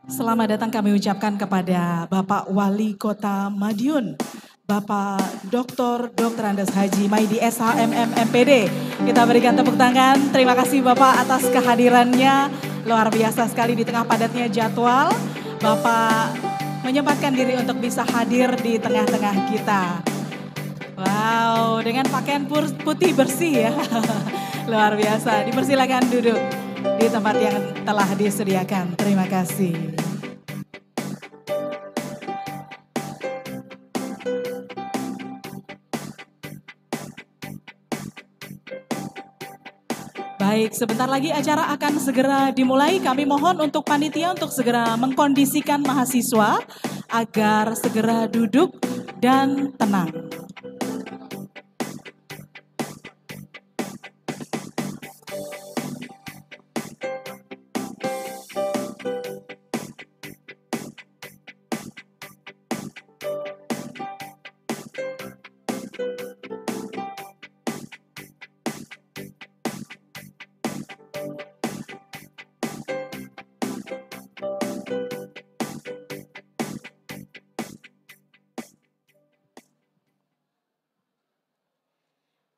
Selamat datang kami ucapkan kepada Bapak Wali Kota Madiun, Bapak Dr. Andes Haji Maidi SHMM MPD. Kita berikan tepuk tangan. Terima kasih Bapak atas kehadirannya. Luar biasa sekali di tengah padatnya jadwal. Bapak menyempatkan diri untuk bisa hadir di tengah-tengah kita. Wow, dengan pakaian putih bersih ya. Luar biasa. Dipersilakan duduk di tempat yang telah disediakan. Terima kasih. Baik, sebentar lagi acara akan segera dimulai. Kami mohon untuk panitia untuk segera mengkondisikan mahasiswa agar segera duduk dan tenang.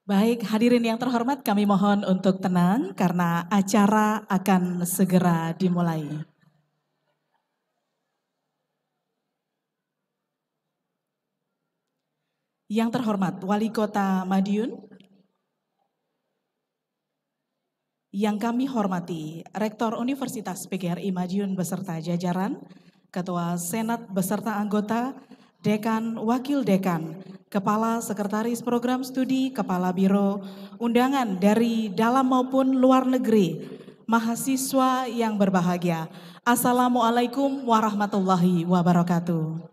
Baik, hadirin yang terhormat, kami mohon untuk tenang karena acara akan segera dimulai. Yang terhormat Wali Kota Madiun, yang kami hormati Rektor Universitas PGRI Madiun beserta jajaran, Ketua Senat beserta anggota, Dekan, Wakil Dekan, Kepala Sekretaris Program Studi, Kepala Biro, undangan dari dalam maupun luar negeri, mahasiswa yang berbahagia. Assalamualaikum warahmatullahi wabarakatuh.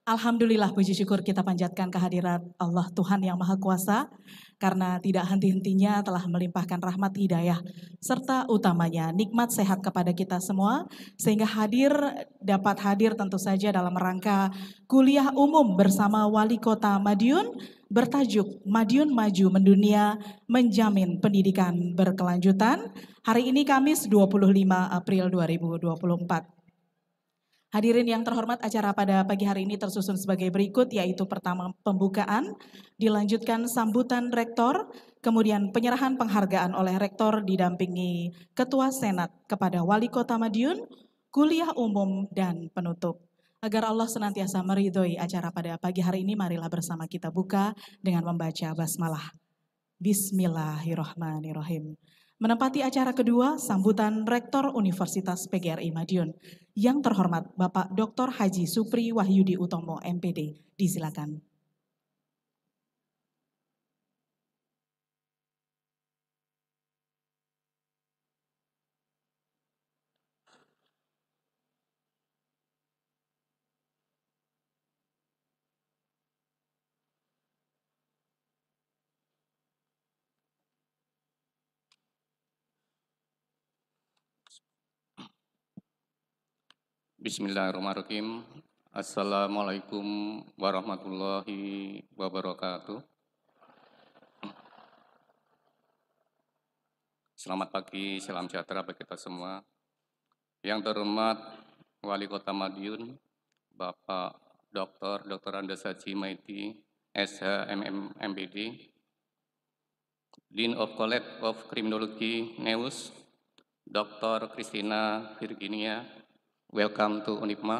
Alhamdulillah puji syukur kita panjatkan kehadirat Allah Tuhan yang Maha Kuasa karena tidak henti-hentinya telah melimpahkan rahmat hidayah serta utamanya nikmat sehat kepada kita semua sehingga dapat hadir tentu saja dalam rangka kuliah umum bersama Wali Kota Madiun bertajuk Madiun Maju Mendunia Menjamin Pendidikan Berkelanjutan. Hari ini Kamis 25 April 2024. Hadirin yang terhormat, acara pada pagi hari ini tersusun sebagai berikut, yaitu pertama pembukaan, dilanjutkan sambutan rektor, kemudian penyerahan penghargaan oleh rektor didampingi Ketua Senat kepada Wali Kota Madiun, kuliah umum dan penutup. Agar Allah senantiasa meridhoi acara pada pagi hari ini, marilah bersama kita buka dengan membaca basmalah. Bismillahirrahmanirrahim. Menempati acara kedua, sambutan Rektor Universitas PGRI Madiun. Yang terhormat Bapak Dr. Haji Supri Wahyudi Utomo MPD, disilakan. Bismillahirrahmanirrahim. Assalamualaikum warahmatullahi wabarakatuh. Selamat pagi, salam sejahtera bagi kita semua. Yang terhormat Wali Kota Madiun, Bapak Dr. Andes Haji Maidi, SHMM MPD, Dean of College of Criminology, NEUS, Dr. Christina Virginia, welcome to Unipma.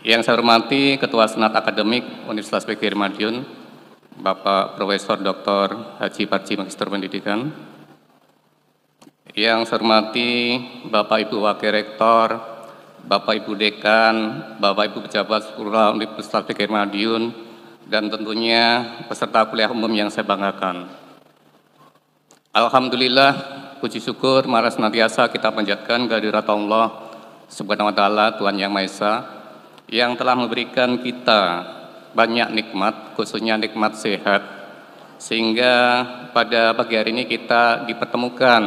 Yang saya hormati Ketua Senat Akademik Universitas PGRI Madiun, Bapak Profesor Dr. Haji Parji Magister Pendidikan. Yang saya hormati Bapak Ibu Wakil Rektor, Bapak Ibu Dekan, Bapak Ibu Pejabat Sekolah Universitas PGRI Madiun, dan tentunya peserta kuliah umum yang saya banggakan. Alhamdulillah, puji syukur, mari senantiasa kita panjatkan kehadirat Allah Subhanahu wa Ta'ala, Tuhan Yang Maha Esa, yang telah memberikan kita banyak nikmat, khususnya nikmat sehat, sehingga pada pagi hari ini kita dipertemukan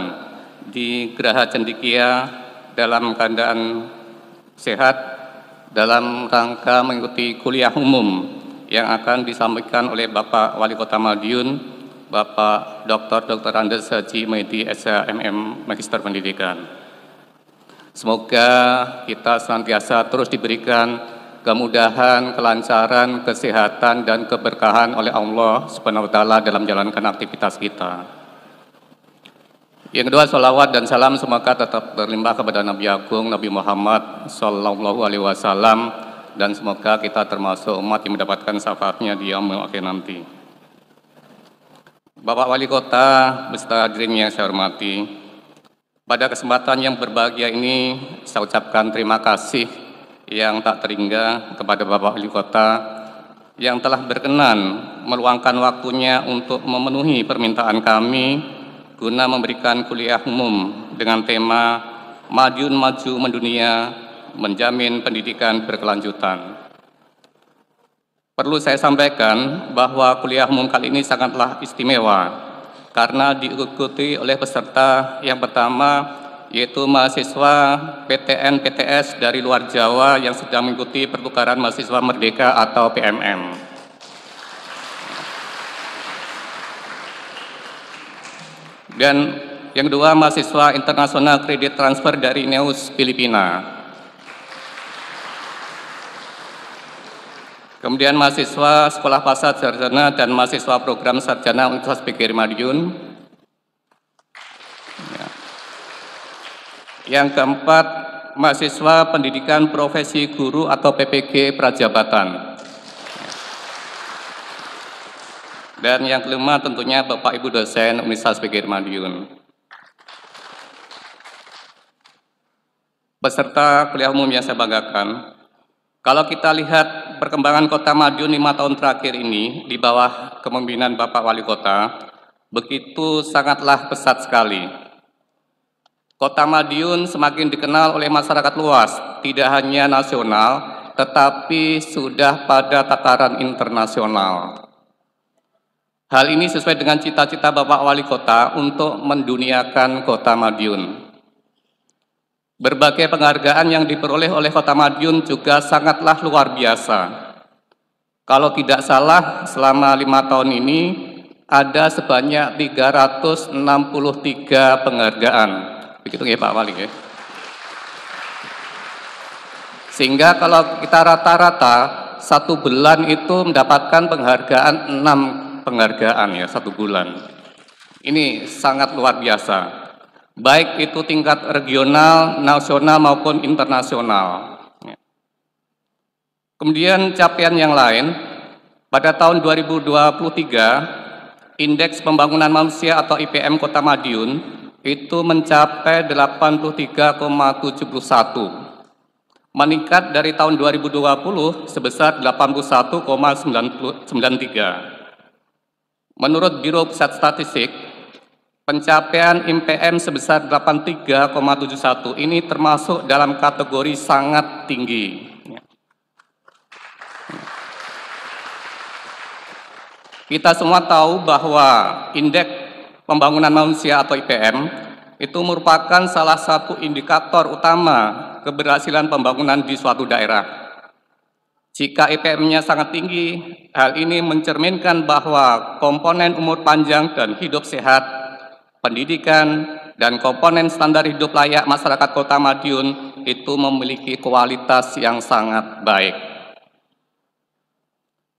di Geraha Cendekia dalam keadaan sehat, dalam rangka mengikuti kuliah umum yang akan disampaikan oleh Bapak Wali Kota Madiun, Bapak Dr. Andes Haji Mehdi SHMM Magister Pendidikan. Semoga kita senantiasa terus diberikan kemudahan, kelancaran, kesehatan, dan keberkahan oleh Allah Subhanahu wa Ta'ala dalam menjalankan aktivitas kita. Yang kedua, salawat dan salam semoga tetap berlimpah kepada Nabi Agung Nabi Muhammad Sallallahu Alaihi Wasallam, dan semoga kita termasuk umat yang mendapatkan syafaatnya di yaumul akhir nanti. Bapak Wali Kota beserta hadirin yang saya hormati, pada kesempatan yang berbahagia ini saya ucapkan terima kasih yang tak terhingga kepada Bapak Wali Kota yang telah berkenan meluangkan waktunya untuk memenuhi permintaan kami guna memberikan kuliah umum dengan tema Madiun Maju Mendunia, Menjamin Pendidikan Berkelanjutan. Perlu saya sampaikan bahwa kuliah umum kali ini sangatlah istimewa karena diikuti oleh peserta yang pertama, yaitu mahasiswa PTN PTS dari luar Jawa yang sedang mengikuti pertukaran mahasiswa merdeka atau PMM. Dan yang kedua, mahasiswa internasional kredit transfer dari Neus Filipina. Kemudian mahasiswa Sekolah Pasar Sarjana dan mahasiswa program Sarjana Universitas PGRI Madiun. Yang keempat, mahasiswa Pendidikan Profesi Guru atau PPG Prajabatan. Dan yang kelima tentunya Bapak Ibu dosen Universitas PGRI Madiun. Peserta kuliah umum yang saya banggakan, kalau kita lihat perkembangan Kota Madiun 5 tahun terakhir ini di bawah kepemimpinan Bapak Wali Kota, begitu sangatlah pesat sekali. Kota Madiun semakin dikenal oleh masyarakat luas, tidak hanya nasional, tetapi sudah pada tataran internasional. Hal ini sesuai dengan cita-cita Bapak Wali Kota untuk menduniakan Kota Madiun. Berbagai penghargaan yang diperoleh oleh Kota Madiun juga sangatlah luar biasa. Kalau tidak salah, selama 5 tahun ini ada sebanyak 363 penghargaan. Begitu ya Pak Wali ya. Sehingga kalau kita rata-rata 1 bulan itu mendapatkan penghargaan 6 penghargaan ya 1 bulan. Ini sangat luar biasa. Baik itu tingkat regional, nasional maupun internasional. Kemudian capaian yang lain, pada tahun 2023, Indeks Pembangunan Manusia atau IPM Kota Madiun itu mencapai 83,71, meningkat dari tahun 2020 sebesar 81,93. Menurut Biro Pusat Statistik, pencapaian IPM sebesar 83,71 ini termasuk dalam kategori sangat tinggi. Kita semua tahu bahwa Indeks Pembangunan Manusia atau IPM itu merupakan salah satu indikator utama keberhasilan pembangunan di suatu daerah. Jika IPM-nya sangat tinggi, hal ini mencerminkan bahwa komponen umur panjang dan hidup sehat, pendidikan, dan komponen standar hidup layak masyarakat Kota Madiun itu memiliki kualitas yang sangat baik.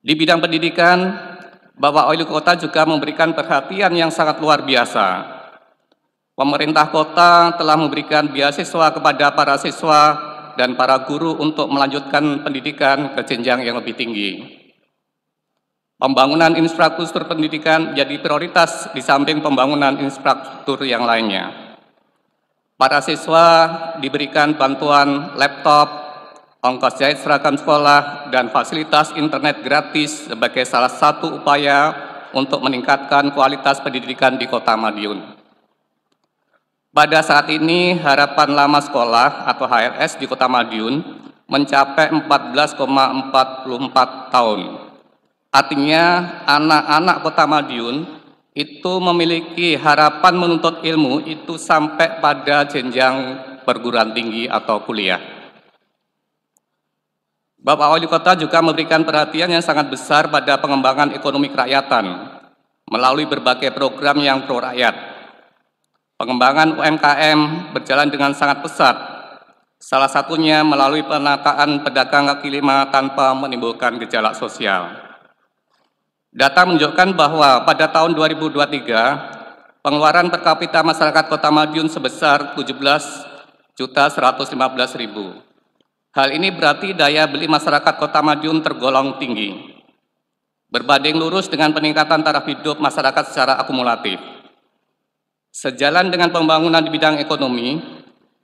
Di bidang pendidikan, Bapak Wali Kota juga memberikan perhatian yang sangat luar biasa. Pemerintah kota telah memberikan beasiswa kepada para siswa dan para guru untuk melanjutkan pendidikan ke jenjang yang lebih tinggi. Pembangunan infrastruktur pendidikan menjadi prioritas di samping pembangunan infrastruktur yang lainnya. Para siswa diberikan bantuan laptop, ongkos jahit seragam sekolah, dan fasilitas internet gratis sebagai salah satu upaya untuk meningkatkan kualitas pendidikan di Kota Madiun. Pada saat ini, harapan lama sekolah atau HLS di Kota Madiun mencapai 14,44 tahun. Artinya, anak-anak Kota Madiun itu memiliki harapan menuntut ilmu itu sampai pada jenjang perguruan tinggi atau kuliah. Bapak Wali Kota juga memberikan perhatian yang sangat besar pada pengembangan ekonomi kerakyatan melalui berbagai program yang pro rakyat. Pengembangan UMKM berjalan dengan sangat pesat, salah satunya melalui penataan pedagang kaki lima tanpa menimbulkan gejala sosial. Data menunjukkan bahwa pada tahun 2023, pengeluaran per kapita masyarakat Kota Madiun sebesar 17.115.000. Hal ini berarti daya beli masyarakat Kota Madiun tergolong tinggi, berbanding lurus dengan peningkatan taraf hidup masyarakat secara akumulatif. Sejalan dengan pembangunan di bidang ekonomi,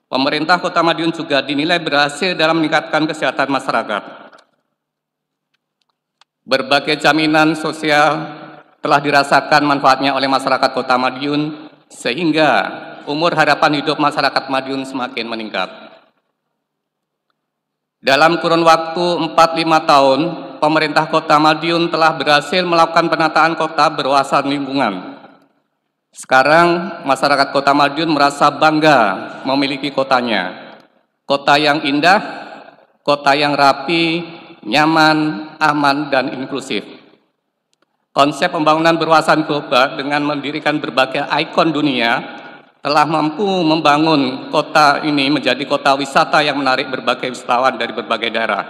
pemerintah Kota Madiun juga dinilai berhasil dalam meningkatkan kesehatan masyarakat. Berbagai jaminan sosial telah dirasakan manfaatnya oleh masyarakat Kota Madiun, sehingga umur harapan hidup masyarakat Madiun semakin meningkat. Dalam kurun waktu 4-5 tahun, pemerintah Kota Madiun telah berhasil melakukan penataan kota berwawasan lingkungan. Sekarang, masyarakat Kota Madiun merasa bangga memiliki kotanya. Kota yang indah, kota yang rapi, nyaman, aman, dan inklusif. Konsep pembangunan berwawasan global dengan mendirikan berbagai ikon dunia telah mampu membangun kota ini menjadi kota wisata yang menarik berbagai wisatawan dari berbagai daerah.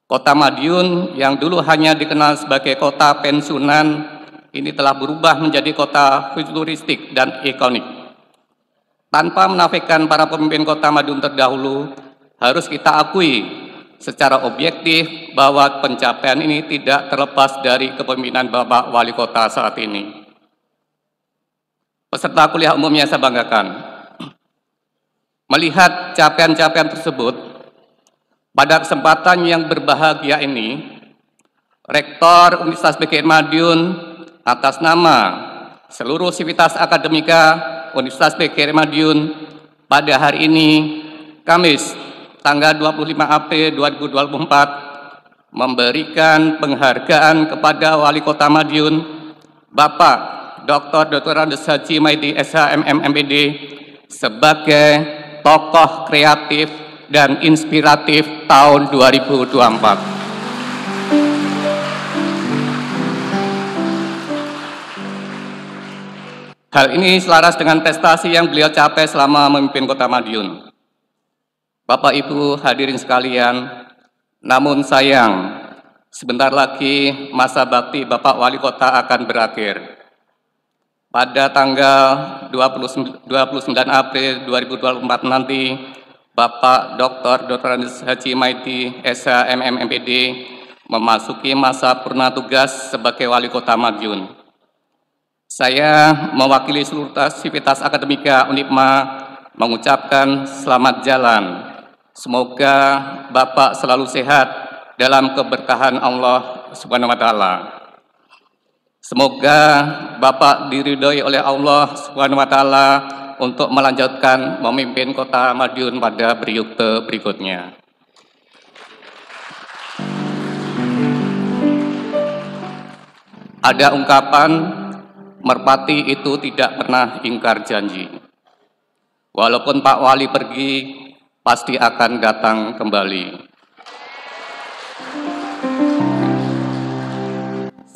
Kota Madiun yang dulu hanya dikenal sebagai kota pensiunan, ini telah berubah menjadi kota futuristik dan ikonik. Tanpa menafikan para pemimpin Kota Madiun terdahulu, harus kita akui secara objektif bahwa pencapaian ini tidak terlepas dari kepemimpinan Bapak Wali Kota saat ini. Peserta kuliah umumnya saya banggakan. Melihat capaian-capaian tersebut, pada kesempatan yang berbahagia ini, Rektor Universitas PGRI Madiun atas nama seluruh sivitas akademika Universitas PGRI Madiun pada hari ini, Kamis, tanggal 25 April 2024, memberikan penghargaan kepada Wali Kota Madiun, Bapak Dr. Andes Haji Maidi SHMM MPD sebagai tokoh kreatif dan inspiratif tahun 2024. Hal ini selaras dengan prestasi yang beliau capai selama memimpin Kota Madiun. Bapak Ibu hadirin sekalian, namun sayang, sebentar lagi masa bakti Bapak Wali Kota akan berakhir. Pada tanggal 29 April 2024 nanti, Bapak Dr. Andes Haji Maidi SHMM MPD memasuki masa purna tugas sebagai Wali Kota Madiun. Saya mewakili seluruh sivitas akademika Unipma mengucapkan selamat jalan. Semoga Bapak selalu sehat dalam keberkahan Allah Subhanahu wa Ta'ala. Semoga Bapak diridhoi oleh Allah Subhanahu wa Ta'ala untuk melanjutkan memimpin Kota Madiun pada periode berikutnya. Ada ungkapan, merpati itu tidak pernah ingkar janji. Walaupun Pak Wali pergi, pasti akan datang kembali.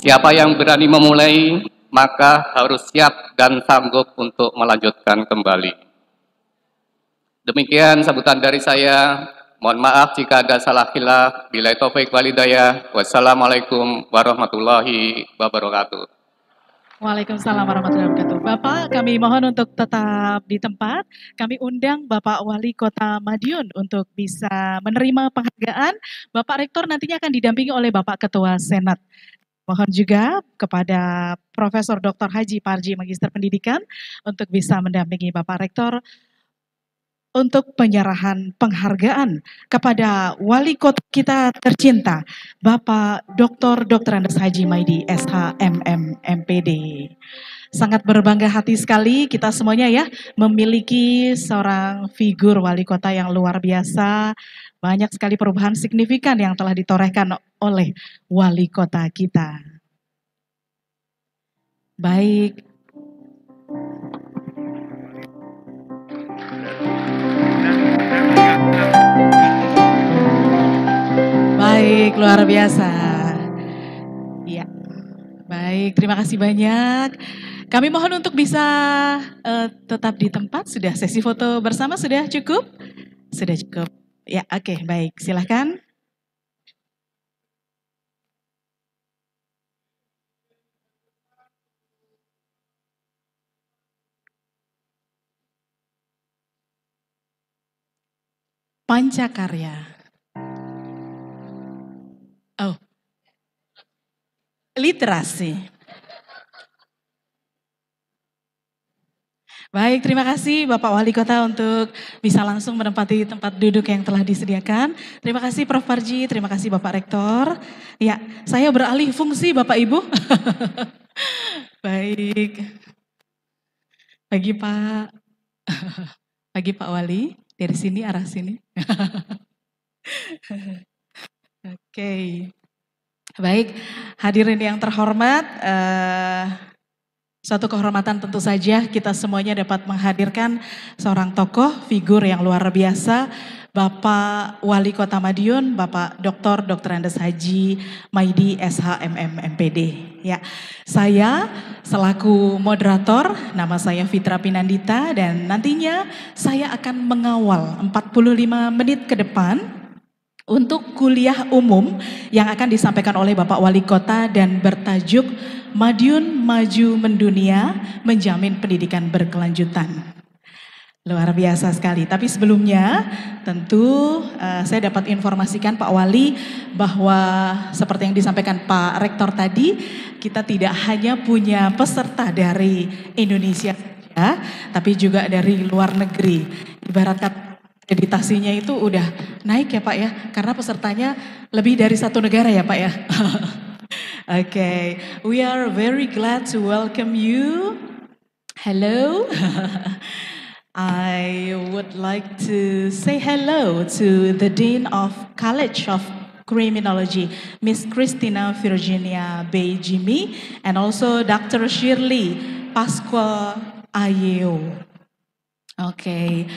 Siapa yang berani memulai, maka harus siap dan sanggup untuk melanjutkan kembali. Demikian sambutan dari saya. Mohon maaf jika ada salah khilaf. Billahi taufik wal hidayah. Wassalamualaikum warahmatullahi wabarakatuh. Waalaikumsalam warahmatullahi wabarakatuh. Bapak, kami mohon untuk tetap di tempat. Kami undang Bapak Wali Kota Madiun untuk bisa menerima penghargaan. Bapak Rektor nantinya akan didampingi oleh Bapak Ketua Senat. Mohon juga kepada Profesor Dr. Haji Parji Magister Pendidikan untuk bisa mendampingi Bapak Rektor untuk penyerahan penghargaan kepada Wali Kota kita tercinta, Bapak Dr. Andes Haji Maidi SHMM MPD. Sangat berbangga hati sekali kita semuanya ya, memiliki seorang figur Wali Kota yang luar biasa. Banyak sekali perubahan signifikan yang telah ditorehkan oleh Wali Kota kita. Baik. Baik, luar biasa. Ya, baik, terima kasih banyak. Kami mohon untuk bisa tetap di tempat. Sudah sesi foto bersama, sudah cukup? Sudah cukup. Ya, oke, baik. Silahkan. Pancakarya. Oh, literasi. Baik, terima kasih Bapak Wali Kota untuk bisa langsung menempati tempat duduk yang telah disediakan. Terima kasih Prof. Parji, terima kasih Bapak Rektor. Ya, saya beralih fungsi Bapak Ibu. Baik. Pagi Pak. Pagi Pak Wali, dari sini arah sini. Oke. Baik, hadirin yang terhormat, suatu kehormatan tentu saja kita semuanya dapat menghadirkan seorang tokoh, figur yang luar biasa, Bapak Wali Kota Madiun, Bapak Dr. Andes Haji Maidi SHMM MPD. Ya, saya selaku moderator, nama saya Fitra Pinandita dan nantinya saya akan mengawal 45 menit ke depan untuk kuliah umum yang akan disampaikan oleh Bapak Wali Kota dan bertajuk Madiun Maju Mendunia Menjamin Pendidikan Berkelanjutan. Luar biasa sekali. Tapi sebelumnya tentu saya dapat informasikan Pak Wali bahwa seperti yang disampaikan Pak Rektor tadi, kita tidak hanya punya peserta dari Indonesia saja, tapi juga dari luar negeri. Ibarat kata akreditasinya itu udah naik ya Pak ya, karena pesertanya lebih dari satu negara ya Pak ya. Okay, we are very glad to welcome you. Hello. I would like to say hello to the Dean of College of Criminology, Miss Christina Virginia Bay Jimmy, and also Dr. Shirley Pasqua Ayeo. Okay.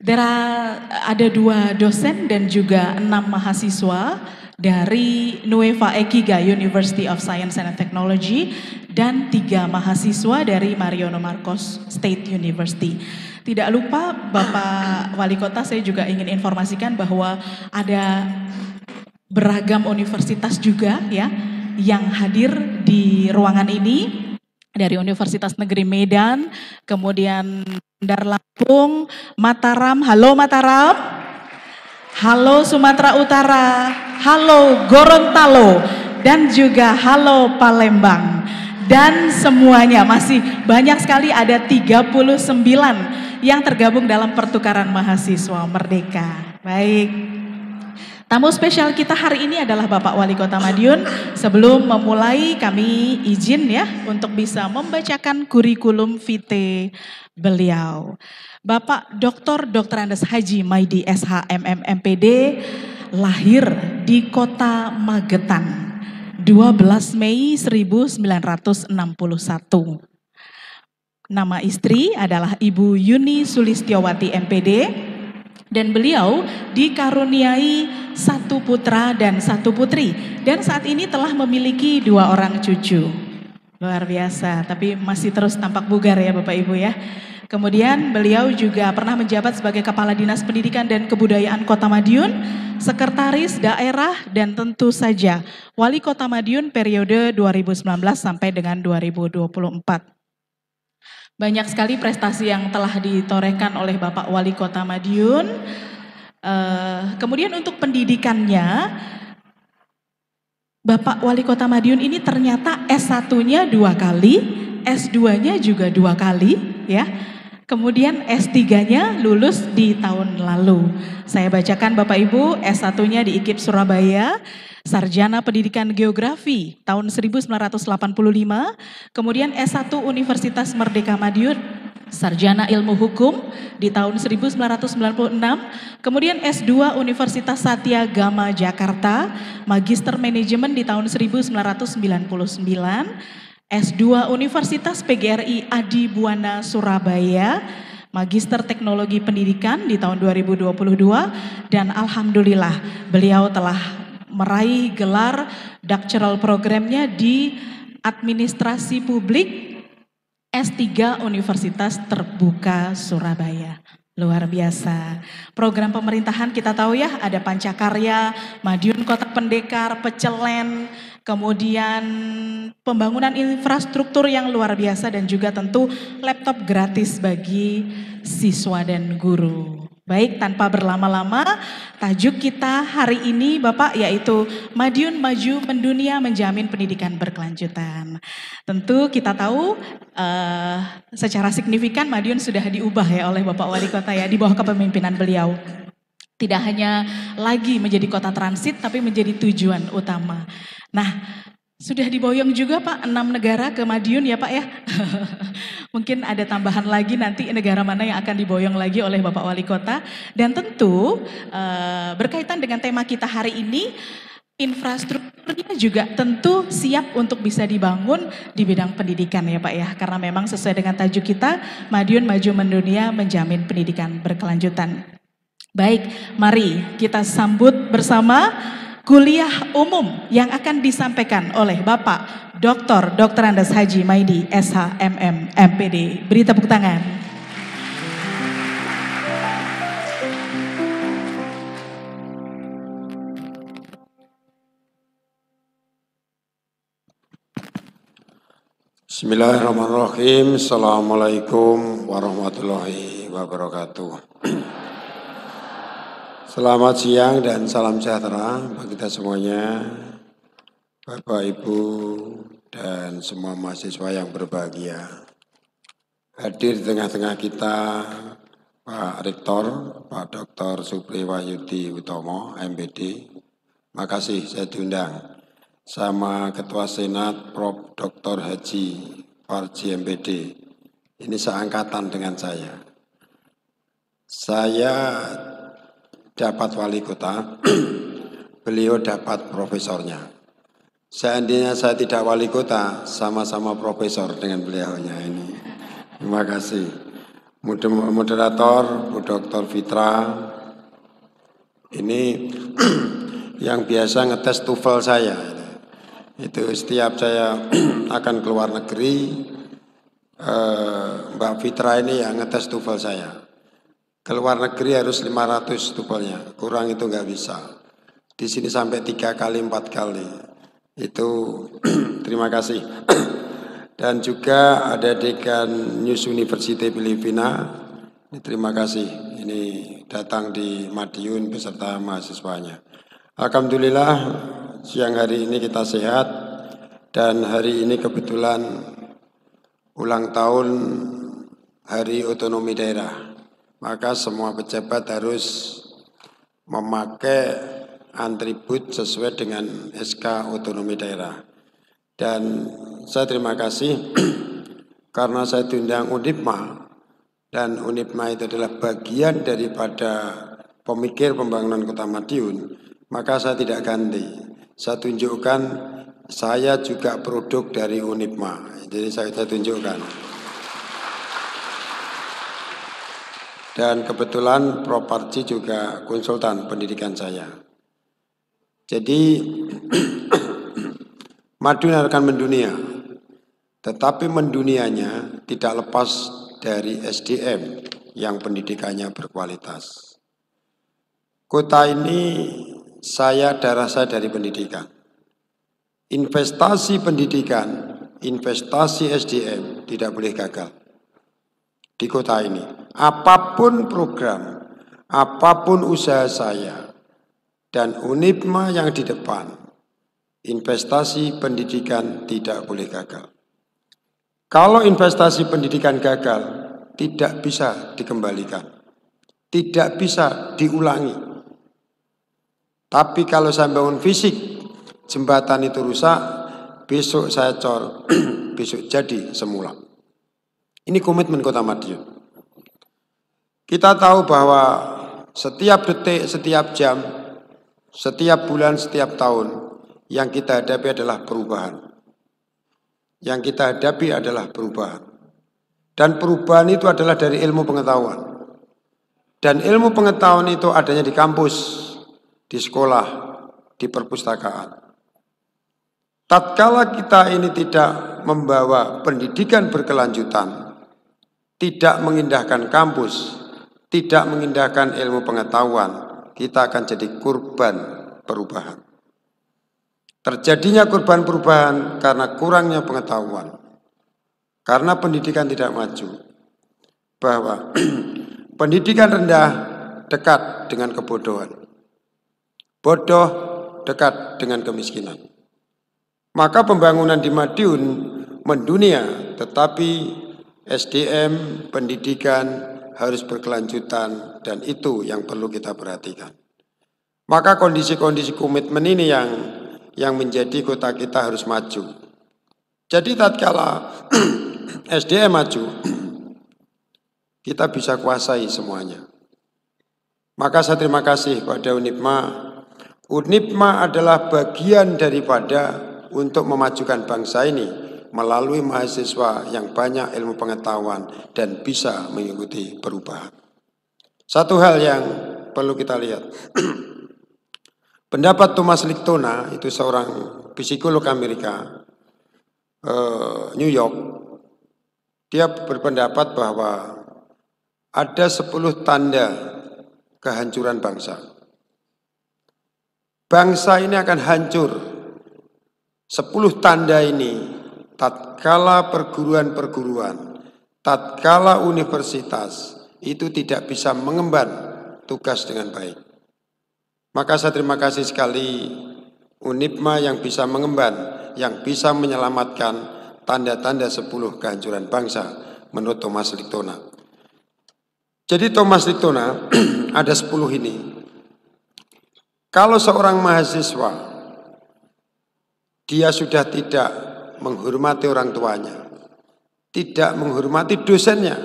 Ada 2 dosen dan juga 6 mahasiswa dari Nueva Ecija University of Science and Technology dan 3 mahasiswa dari Mariano Marcos State University. Tidak lupa Bapak Wali Kota, saya juga ingin informasikan bahwa ada beragam universitas juga ya yang hadir di ruangan ini, dari Universitas Negeri Medan, kemudian Bandar Lampung, Mataram, halo Mataram, halo Sumatera Utara, halo Gorontalo, dan juga halo Palembang. Dan semuanya masih banyak sekali, ada 39 yang tergabung dalam pertukaran mahasiswa Merdeka. Baik. Tamu spesial kita hari ini adalah Bapak Wali Kota Madiun. Sebelum memulai kami izin ya untuk bisa membacakan kurikulum vitae beliau. Bapak Dr. Andes Haji Maidi SHMM MPD lahir di Kota Magetan 12 Mei 1961. Nama istri adalah Ibu Yuni Sulistiowati MPD. Dan beliau dikaruniai 1 putra dan 1 putri. Dan saat ini telah memiliki 2 orang cucu. Luar biasa, tapi masih terus tampak bugar ya Bapak Ibu ya. Kemudian beliau juga pernah menjabat sebagai Kepala Dinas Pendidikan dan Kebudayaan Kota Madiun, Sekretaris Daerah, dan tentu saja Wali Kota Madiun periode 2019 sampai dengan 2024. Banyak sekali prestasi yang telah ditorehkan oleh Bapak Wali Kota Madiun. Kemudian untuk pendidikannya, Bapak Wali Kota Madiun ini ternyata S1-nya 2 kali, S2-nya juga 2 kali ya. Kemudian S3-nya lulus di tahun lalu. Saya bacakan Bapak Ibu, S1-nya di IKIP Surabaya, Sarjana Pendidikan Geografi tahun 1985, kemudian S1 Universitas Merdeka Madiun, Sarjana Ilmu Hukum di tahun 1996, kemudian S2 Universitas Satya Gama Jakarta, Magister Manajemen di tahun 1999, S2 Universitas PGRI Adi Buana Surabaya, Magister Teknologi Pendidikan di tahun 2022, dan alhamdulillah beliau telah meraih gelar doctoral programnya di Administrasi Publik S3 Universitas Terbuka Surabaya. Luar biasa. Program pemerintahan kita tahu ya, ada Pancakarya, Madiun Kota Pendekar, Pecelen, kemudian pembangunan infrastruktur yang luar biasa dan juga tentu laptop gratis bagi siswa dan guru. Baik, tanpa berlama-lama, tajuk kita hari ini Bapak yaitu Madiun Maju Mendunia Menjamin Pendidikan Berkelanjutan. Tentu kita tahu secara signifikan Madiun sudah diubah ya oleh Bapak Wali Kota ya di bawah kepemimpinan beliau. Tidak hanya lagi menjadi kota transit tapi menjadi tujuan utama. Nah, sudah diboyong juga Pak 6 negara ke Madiun ya Pak ya. Mungkin ada tambahan lagi nanti negara mana yang akan diboyong lagi oleh Bapak Wali Kota. Dan tentu berkaitan dengan tema kita hari ini, infrastrukturnya juga tentu siap untuk bisa dibangun di bidang pendidikan ya Pak ya. Karena memang sesuai dengan tajuk kita, Madiun Maju Mendunia Menjamin Pendidikan Berkelanjutan. Baik, mari kita sambut bersama kuliah umum yang akan disampaikan oleh Bapak Dr. Andes Haji Maidi SHMM MPD. Beri tepuk tangan. Bismillahirrahmanirrahim. Assalamualaikum warahmatullahi wabarakatuh. Selamat siang dan salam sejahtera bagi kita semuanya, Bapak, Ibu, dan semua mahasiswa yang berbahagia. Hadir di tengah-tengah kita Pak Rektor, Pak Dr. Supri Wahyudi Utomo, MPD. Makasih saya diundang. Sama Ketua Senat Prof. Dr. Haji Farji MPD. Ini seangkatan dengan saya. Saya dapat wali kota, beliau dapat profesornya. Seandainya saya tidak wali kota, sama-sama profesor dengan beliaunya ini. Terima kasih. Moderator, Bu Dr. Fitra, ini yang biasa ngetes TOEFL saya. Itu setiap saya akan keluar negeri, Mbak Fitra ini yang ngetes TOEFL saya. Keluar negeri harus 500 TOEFL-nya, kurang itu nggak bisa. Di sini sampai 3 kali, 4 kali. Itu terima kasih. Dan juga ada Dekan News University Filipina. Terima kasih. Ini datang di Madiun beserta mahasiswanya. Alhamdulillah siang hari ini kita sehat dan hari ini kebetulan ulang tahun Hari Otonomi Daerah. Maka semua pejabat harus memakai atribut sesuai dengan SK Otonomi Daerah. Dan saya terima kasih karena saya diundang UNIPMA dan UNIPMA itu adalah bagian daripada pemikir pembangunan Kota Madiun, maka saya tidak ganti. Saya tunjukkan saya juga produk dari UNIPMA. Jadi saya tunjukkan. Dan kebetulan Prof. Parji juga konsultan pendidikan saya. Jadi Madiun akan mendunia, tetapi mendunianya tidak lepas dari SDM yang pendidikannya berkualitas. Kota ini darah saya dari pendidikan. Investasi pendidikan, investasi SDM tidak boleh gagal di kota ini. Apapun program, apapun usaha saya, dan UNIPMA yang di depan, investasi pendidikan tidak boleh gagal. Kalau investasi pendidikan gagal, tidak bisa dikembalikan, tidak bisa diulangi. Tapi kalau saya bangun fisik, jembatan itu rusak, besok saya cor, besok jadi semula. Ini komitmen Kota Madiun. Kita tahu bahwa setiap detik, setiap jam, setiap bulan, setiap tahun yang kita hadapi adalah perubahan. Yang kita hadapi adalah perubahan. Dan perubahan itu adalah dari ilmu pengetahuan. Dan ilmu pengetahuan itu adanya di kampus, di sekolah, di di perpustakaan. Tatkala kita ini tidak membawa pendidikan berkelanjutan, tidak mengindahkan kampus, tidak mengindahkan ilmu pengetahuan, kita akan jadi korban perubahan. Terjadinya korban perubahan karena kurangnya pengetahuan, karena pendidikan tidak maju. Bahwa pendidikan rendah dekat dengan kebodohan, bodoh dekat dengan kemiskinan. Maka pembangunan di Madiun mendunia, tetapi SDM, pendidikan harus berkelanjutan, dan itu yang perlu kita perhatikan. Maka kondisi-kondisi komitmen ini yang menjadi kota kita harus maju. Jadi tatkala SDM maju, kita bisa kuasai semuanya. Maka saya terima kasih pada UNIPMA. UNIPMA adalah bagian daripada untuk memajukan bangsa ini melalui mahasiswa yang banyak ilmu pengetahuan dan bisa mengikuti perubahan. Satu hal yang perlu kita lihat, pendapat Thomas Lictona, itu seorang psikolog Amerika, New York, dia berpendapat bahwa ada 10 tanda kehancuran bangsa. Bangsa ini akan hancur. 10 tanda ini tatkala perguruan-perguruan, tatkala universitas itu tidak bisa mengemban tugas dengan baik. Maka saya terima kasih sekali UNIPMA yang bisa mengemban, yang bisa menyelamatkan tanda-tanda 10 kehancuran bangsa menurut Thomas Lictona. Jadi Thomas Lictona ada 10 ini. Kalau seorang mahasiswa dia sudah tidak menghormati orang tuanya, tidak menghormati dosennya,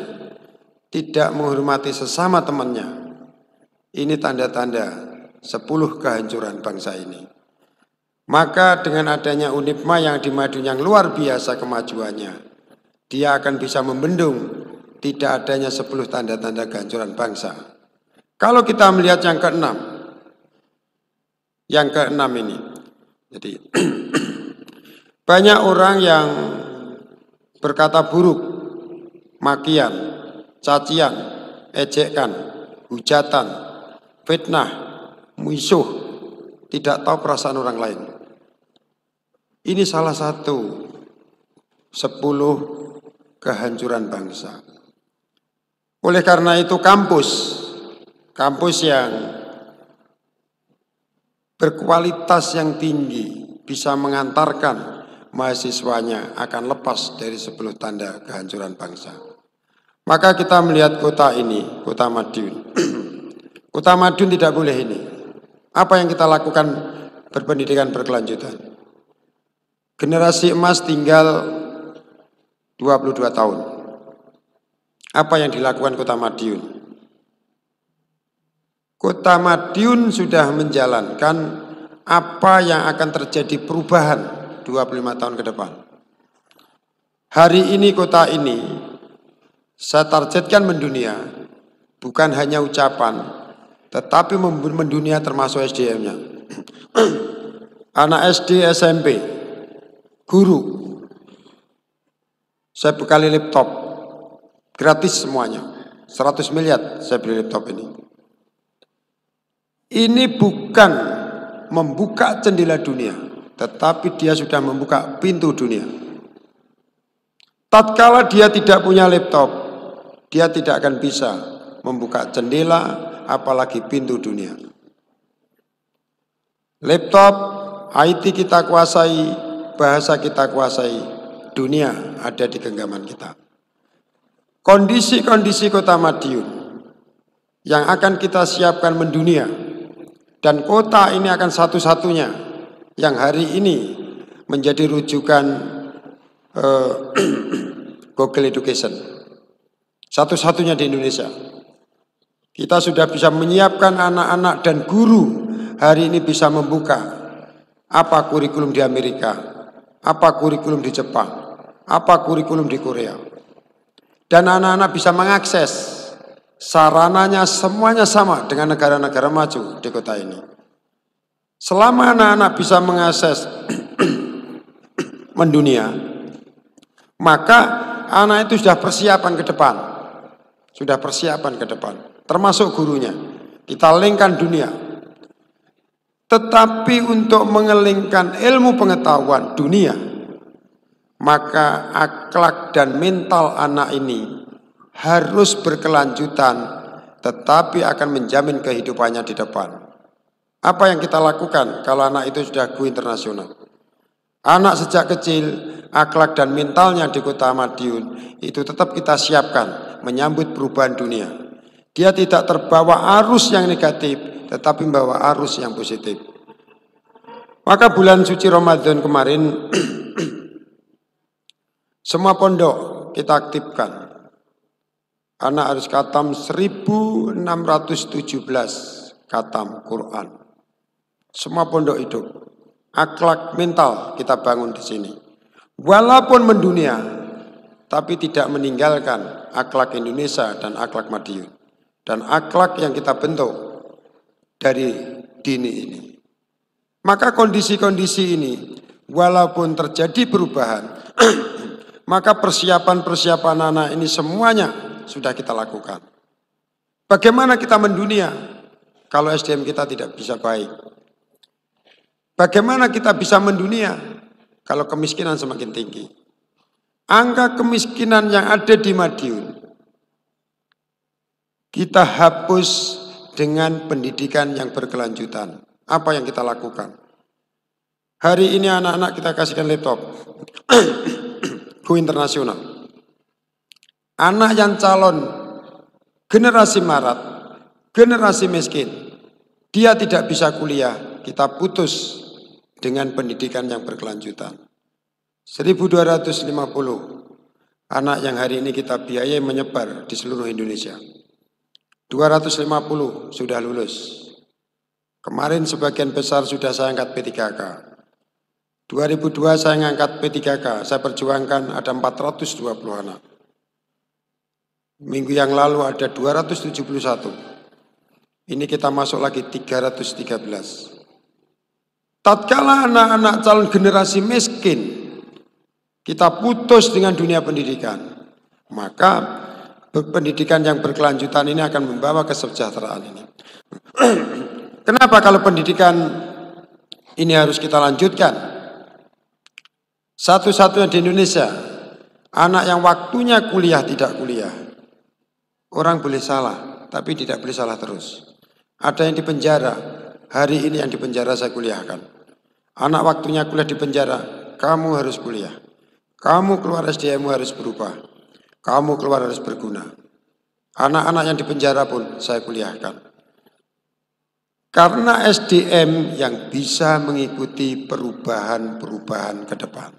tidak menghormati sesama temannya, ini tanda-tanda 10 kehancuran bangsa ini. Maka dengan adanya UNIPMA yang di Madiun yang luar biasa kemajuannya, dia akan bisa membendung tidak adanya 10 tanda-tanda kehancuran bangsa. Kalau kita melihat yang keenam, ini, jadi banyak orang yang berkata buruk, makian, cacian, ejekan, hujatan, fitnah, musuh, tidak tahu perasaan orang lain. Ini salah satu 10 kehancuran bangsa. Oleh karena itu kampus yang berkualitas yang tinggi bisa mengantarkan mahasiswanya akan lepas dari 10 tanda kehancuran bangsa. Maka kita melihat kota ini, kota Madiun. Kota Madiun tidak boleh ini. Apa yang kita lakukan berpendidikan berkelanjutan? Generasi emas tinggal 22 tahun. Apa yang dilakukan kota Madiun? Kota Madiun sudah menjalankan apa yang akan terjadi perubahan 25 tahun ke depan. Hari ini kota ini saya targetkan mendunia, bukan hanya ucapan, tetapi mendunia termasuk SDM-nya. Anak SD, SMP, guru, saya bekali laptop, gratis semuanya, 100 miliar saya beli laptop ini. Ini bukan membuka jendela dunia, tetapi dia sudah membuka pintu dunia. Tatkala dia tidak punya laptop, dia tidak akan bisa membuka jendela, apalagi pintu dunia. Laptop, IT kita kuasai, bahasa kita kuasai, dunia ada di genggaman kita. Kondisi-kondisi kota Madiun yang akan kita siapkan mendunia, dan kota ini akan satu-satunya yang hari ini menjadi rujukan Google Education. Satu-satunya di Indonesia. Kita sudah bisa menyiapkan anak-anak dan guru hari ini bisa membuka apa kurikulum di Amerika, apa kurikulum di Jepang, apa kurikulum di Korea. Dan anak-anak bisa mengakses sarananya semuanya sama dengan negara-negara maju di kota ini. Selama anak-anak bisa mengakses mendunia, maka anak itu sudah persiapan ke depan. Sudah persiapan ke depan, termasuk gurunya. Kita linkkan dunia. Tetapi untuk mengelingkan ilmu pengetahuan dunia, maka akhlak dan mental anak ini harus berkelanjutan, tetapi akan menjamin kehidupannya di depan. Apa yang kita lakukan kalau anak itu sudah go internasional? Anak sejak kecil, akhlak dan mentalnya di Kota Madiun itu tetap kita siapkan menyambut perubahan dunia. Dia tidak terbawa arus yang negatif, tetapi membawa arus yang positif. Maka bulan suci Ramadan kemarin, semua pondok kita aktifkan. Anak harus khatam 1617 khatam Quran. Semua pondok hidup. Akhlak mental kita bangun di sini. Walaupun mendunia, tapi tidak meninggalkan akhlak Indonesia dan akhlak Madiun. Dan akhlak yang kita bentuk dari dini ini. Maka kondisi-kondisi ini, walaupun terjadi perubahan, maka persiapan-persiapan anak ini semuanya sudah kita lakukan. Bagaimana kita mendunia kalau SDM kita tidak bisa baik? Bagaimana kita bisa mendunia kalau kemiskinan semakin tinggi? Angka kemiskinan yang ada di Madiun kita hapus dengan pendidikan yang berkelanjutan. Apa yang kita lakukan? Hari ini anak-anak kita kasihkan laptop. Go internasional. Anak yang calon generasi marat, generasi miskin, dia tidak bisa kuliah, kita putus dengan pendidikan yang berkelanjutan. 1250 anak yang hari ini kita biayai menyebar di seluruh Indonesia. 250 sudah lulus. Kemarin sebagian besar sudah saya angkat P3K. 2002 saya ngangkat P3K, saya perjuangkan ada 420 anak. Minggu yang lalu ada 271. Ini kita masuk lagi 313. Tatkala anak-anak calon generasi miskin kita putus dengan dunia pendidikan, maka pendidikan yang berkelanjutan ini akan membawa kesejahteraan ini. Kenapa kalau pendidikan ini harus kita lanjutkan? Satu-satunya di Indonesia, anak yang waktunya kuliah tidak kuliah. Orang boleh salah, tapi tidak boleh salah terus. Ada yang dipenjara, hari ini yang dipenjara saya kuliahkan. Anak waktunya kuliah di penjara, kamu harus kuliah. Kamu keluar SDM harus berubah. Kamu keluar harus berguna. Anak-anak yang dipenjara pun saya kuliahkan. Karena SDM yang bisa mengikuti perubahan-perubahan ke depan.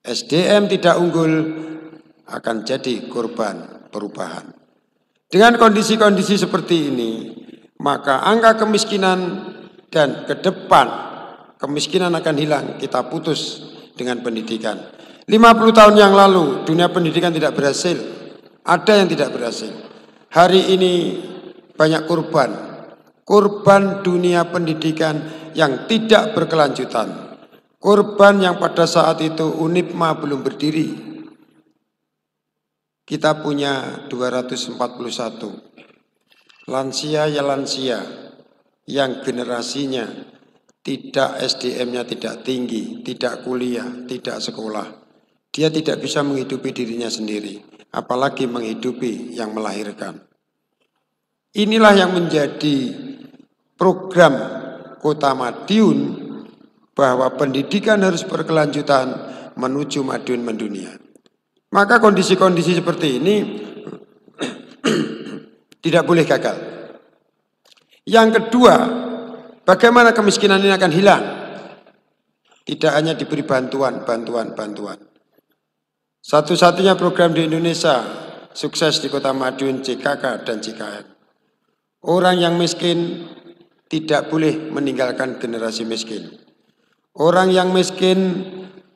SDM tidak unggul akan jadi korban perubahan. Dengan kondisi-kondisi seperti ini, maka angka kemiskinan dan ke depan kemiskinan akan hilang, kita putus dengan pendidikan. 50 tahun yang lalu dunia pendidikan tidak berhasil, ada yang tidak berhasil. Hari ini banyak korban dunia pendidikan yang tidak berkelanjutan. Korban yang pada saat itu UNIPMA belum berdiri. Kita punya 241 lansia yang generasinya tidak SDM-nya tidak tinggi, tidak kuliah, tidak sekolah. Dia tidak bisa menghidupi dirinya sendiri, apalagi menghidupi yang melahirkan. Inilah yang menjadi program Kota Madiun, bahwa pendidikan harus berkelanjutan menuju Madiun mendunia. Maka kondisi-kondisi seperti ini tidak boleh gagal. Yang kedua, bagaimana kemiskinan ini akan hilang? Tidak hanya diberi bantuan. Satu-satunya program di Indonesia sukses di Kota Madiun, JKK dan JKN. Orang yang miskin tidak boleh meninggalkan generasi miskin. Orang yang miskin,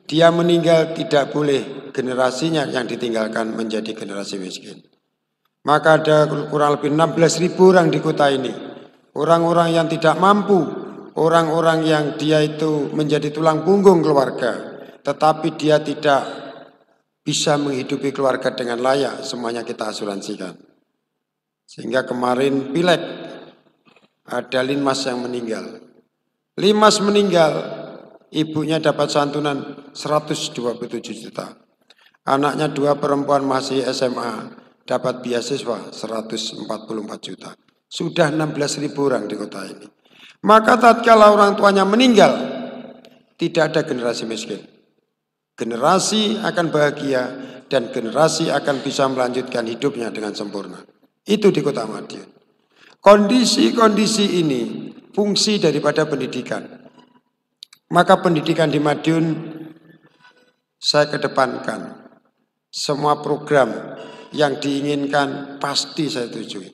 dia meninggal tidak boleh generasinya yang ditinggalkan menjadi generasi miskin. Maka ada kurang lebih 16.000 orang di kota ini. Orang-orang yang tidak mampu orang-orang yang dia itu menjadi tulang punggung keluarga, tetapi dia tidak bisa menghidupi keluarga dengan layak, semuanya kita asuransikan. Sehingga kemarin pileg ada linmas yang meninggal. Linmas meninggal, ibunya dapat santunan 127 juta. Anaknya 2 perempuan masih SMA, dapat beasiswa 144 juta. Sudah 16.000 orang di kota ini. Maka tatkala orang tuanya meninggal, tidak ada generasi miskin. Generasi akan bahagia dan generasi akan bisa melanjutkan hidupnya dengan sempurna. Itu di Kota Madiun. Kondisi-kondisi ini fungsi daripada pendidikan. Maka pendidikan di Madiun saya kedepankan. Semua program yang diinginkan pasti saya setujui.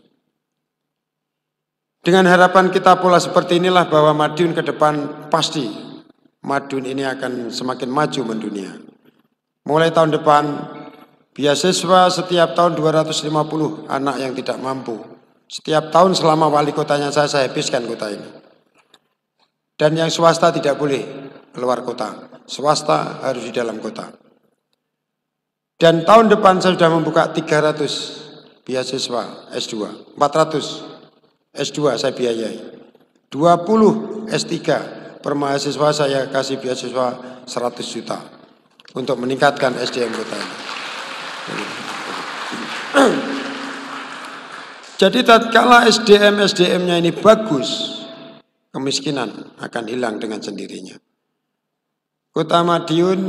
Dengan harapan kita pola seperti inilah bahwa Madiun ke depan pasti Madiun ini akan semakin maju mendunia. Mulai tahun depan beasiswa setiap tahun 250 anak yang tidak mampu. Setiap tahun selama wali kotanya saya habiskan kota ini. Dan yang swasta tidak boleh keluar kota. Swasta harus di dalam kota. Dan tahun depan saya sudah membuka 300 beasiswa S2, 400 S2 saya biayai, 20 S3 per mahasiswa saya kasih beasiswa 100 juta untuk meningkatkan SDM kota ini. Jadi tatkala SDM-nya ini bagus, kemiskinan akan hilang dengan sendirinya. Kota Madiun,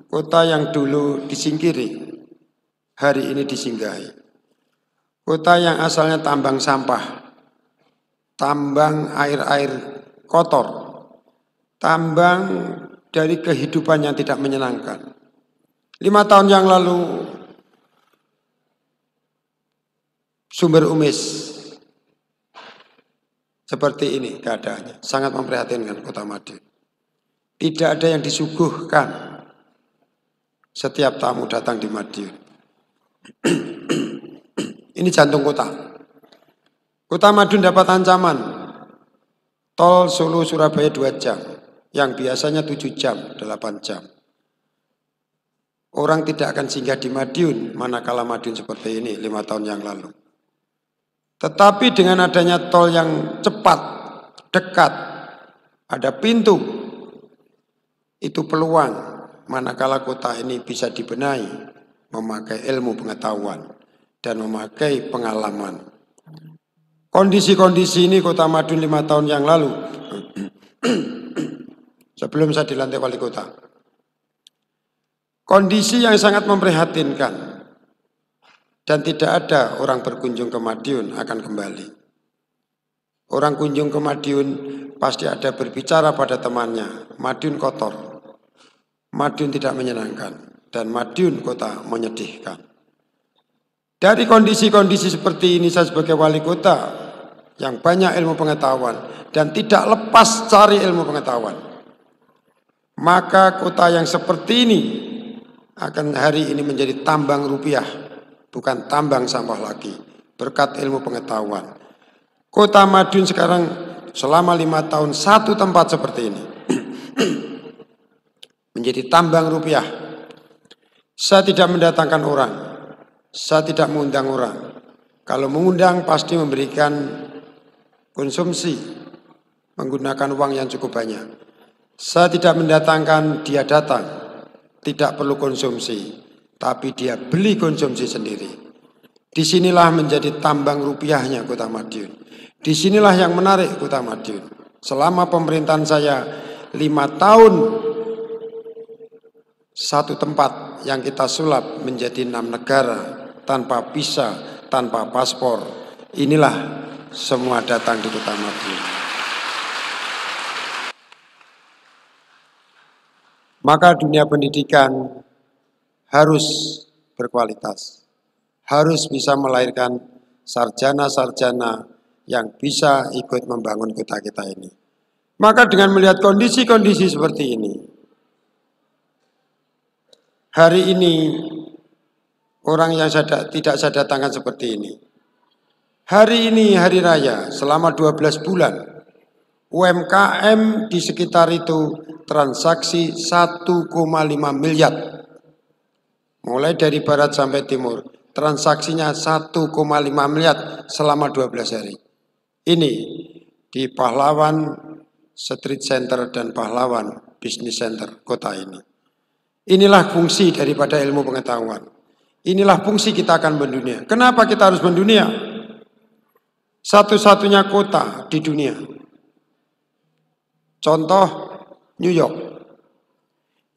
kota yang dulu disingkiri, hari ini disinggahi. Kota yang asalnya tambang sampah, tambang air-air kotor, tambang dari kehidupan yang tidak menyenangkan. 5 tahun yang lalu Sumber Umis seperti ini keadaannya, sangat memprihatinkan Kota Madiun. Tidak ada yang disuguhkan setiap tamu datang di Madiun. Ini jantung kota. Kota Madiun dapat ancaman tol Solo Surabaya 2 jam, yang biasanya 7 jam, 8 jam. Orang tidak akan singgah di Madiun manakala Madiun seperti ini 5 tahun yang lalu. Tetapi dengan adanya tol yang cepat, dekat, ada pintu, itu peluang manakala kota ini bisa dibenahi, memakai ilmu pengetahuan dan memakai pengalaman. Kondisi-kondisi ini Kota Madiun 5 tahun yang lalu, sebelum saya dilantik wali kota, kondisi yang sangat memprihatinkan, dan tidak ada orang berkunjung ke Madiun akan kembali. Orang kunjung ke Madiun pasti ada berbicara pada temannya, Madiun kotor, Madiun tidak menyenangkan, dan Madiun kota menyedihkan. Dari kondisi-kondisi seperti ini saya sebagai wali kota yang banyak ilmu pengetahuan dan tidak lepas cari ilmu pengetahuan, maka kota yang seperti ini akan hari ini menjadi tambang rupiah, bukan tambang sampah lagi, berkat ilmu pengetahuan. Kota Madiun sekarang selama 5 tahun satu tempat seperti ini menjadi tambang rupiah. Saya tidak mendatangkan orang, saya tidak mengundang orang. Kalau mengundang pasti memberikan konsumsi, menggunakan uang yang cukup banyak. Saya tidak mendatangkan dia datang, tidak perlu konsumsi, tapi dia beli konsumsi sendiri. Disinilah menjadi tambang rupiahnya Kota Madiun. Disinilah yang menarik Kota Madiun. Selama pemerintahan saya 5 tahun, satu tempat yang kita sulap menjadi 6 negara tanpa visa, tanpa paspor. Inilah semua datang di Kota Madiun. Maka dunia pendidikan harus berkualitas, harus bisa melahirkan sarjana-sarjana yang bisa ikut membangun kota kita ini. Maka dengan melihat kondisi-kondisi seperti ini, hari ini orang yang tidak saya datangkan seperti ini. Hari ini hari raya selama 12 bulan UMKM di sekitar itu transaksi 1,5 miliar. Mulai dari barat sampai timur, transaksinya 1,5 miliar selama 12 hari. Ini di Pahlawan Street Center dan Pahlawan Business Center kota ini. Inilah fungsi daripada ilmu pengetahuan. Inilah fungsi kita akan mendunia. Kenapa kita harus mendunia? Satu-satunya kota di dunia. Contoh New York.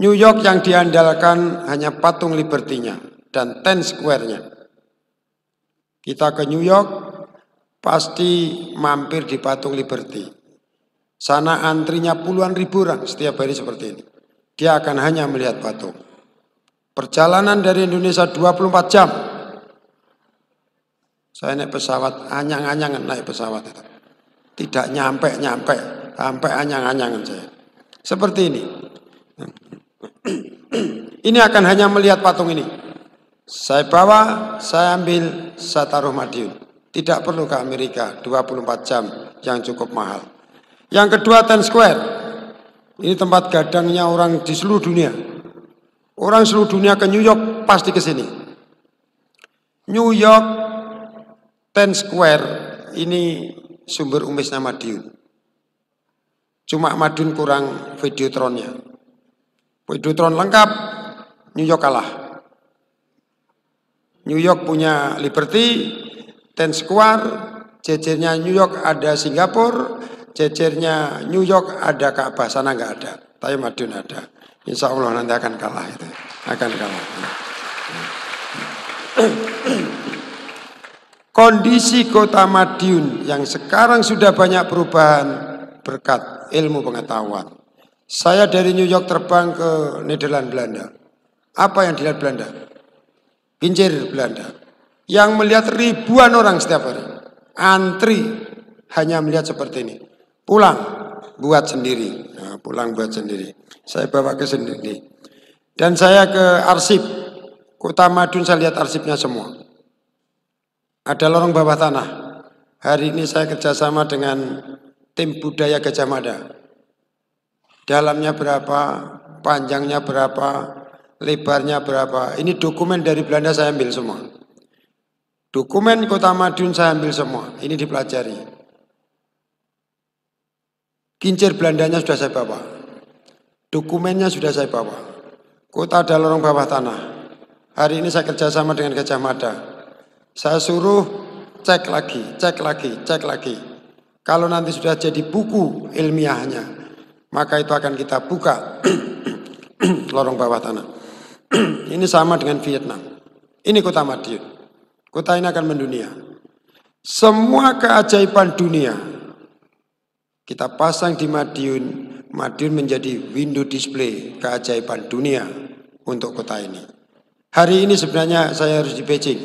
New York yang diandalkan hanya patung Liberty-nya dan Times Square-nya. Kita ke New York pasti mampir di patung Liberty. Sana antrinya puluhan ribu orang setiap hari seperti ini. Dia akan hanya melihat patung. Perjalanan dari Indonesia 24 jam. Saya naik pesawat, anyang-anyangan naik pesawat itu. Tidak nyampe, sampai anyang-anyangan saya. Seperti ini. Ini akan hanya melihat patung ini. Saya bawa, saya ambil, saya taruh Madiun. Tidak perlu ke Amerika, 24 jam yang cukup mahal. Yang kedua Times Square. Ini tempat gadangnya orang di seluruh dunia. Orang seluruh dunia ke New York pasti ke sini. New York Times Square ini sumber umisnya Madiun. Cuma Madiun kurang Videotronnya. Videotron lengkap, New York kalah. New York punya Liberty, Times Square, jejernya New York ada Singapura, jejernya New York ada Ka'bah, sana nggak ada, tapi Madiun ada. Insya Allah nanti akan kalah itu, akan kalah. Kondisi kota Madiun yang sekarang sudah banyak perubahan berkat ilmu pengetahuan. Saya dari New York terbang ke Nederland Belanda. Apa yang dilihat Belanda? Kincir Belanda. Yang melihat ribuan orang setiap hari. Antri hanya melihat seperti ini. Pulang buat sendiri. Nah, pulang buat sendiri. Saya bawa ke sendiri. Dan saya ke arsip. Kota Madiun saya lihat arsipnya semua. Ada lorong bawah tanah. Hari ini saya kerjasama dengan tim budaya Gajah Mada. Dalamnya berapa, panjangnya berapa, lebarnya berapa. Ini dokumen dari Belanda saya ambil semua. Dokumen kota Madiun saya ambil semua. Ini dipelajari. Kincir Belandanya sudah saya bawa. Dokumennya sudah saya bawa. Kota ada lorong bawah tanah. Hari ini saya kerjasama dengan Gajah Mada. Saya suruh cek lagi, cek lagi, cek lagi. Kalau nanti sudah jadi buku ilmiahnya, maka itu akan kita buka lorong bawah tanah. Ini sama dengan Vietnam. Ini kota Madiun. Kota ini akan mendunia. Semua keajaiban dunia kita pasang di Madiun. Madiun menjadi window display keajaiban dunia untuk kota ini. Hari ini sebenarnya saya harus di Beijing.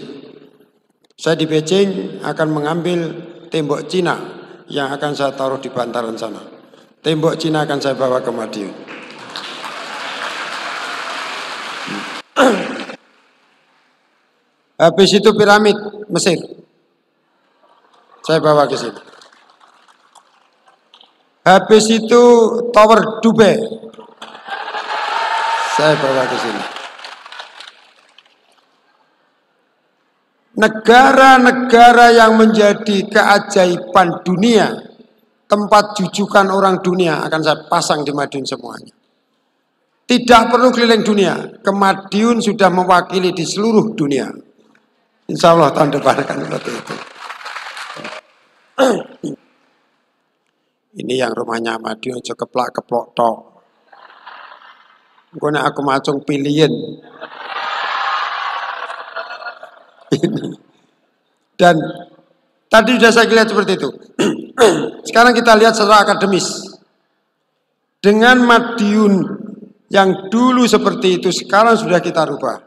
Saya di Beijing akan mengambil tembok Cina yang akan saya taruh di bantaran sana. Tembok Cina akan saya bawa ke Madiun. Habis itu piramid Mesir. Saya bawa ke sini. Habis itu Tower Dubai. Saya bawa ke sini. Negara-negara yang menjadi keajaiban dunia, tempat jujukan orang dunia akan saya pasang di Madiun semuanya. Tidak perlu keliling dunia, ke Madiun sudah mewakili di seluruh dunia. Insya Allah tahun depan akan seperti itu. Ini yang rumahnya Madiun aja keplak-keplok tok. Gue aku macung pilihan. Dan tadi sudah saya lihat seperti itu. Sekarang kita lihat secara akademis. Dengan Madiun yang dulu seperti itu sekarang sudah kita rubah.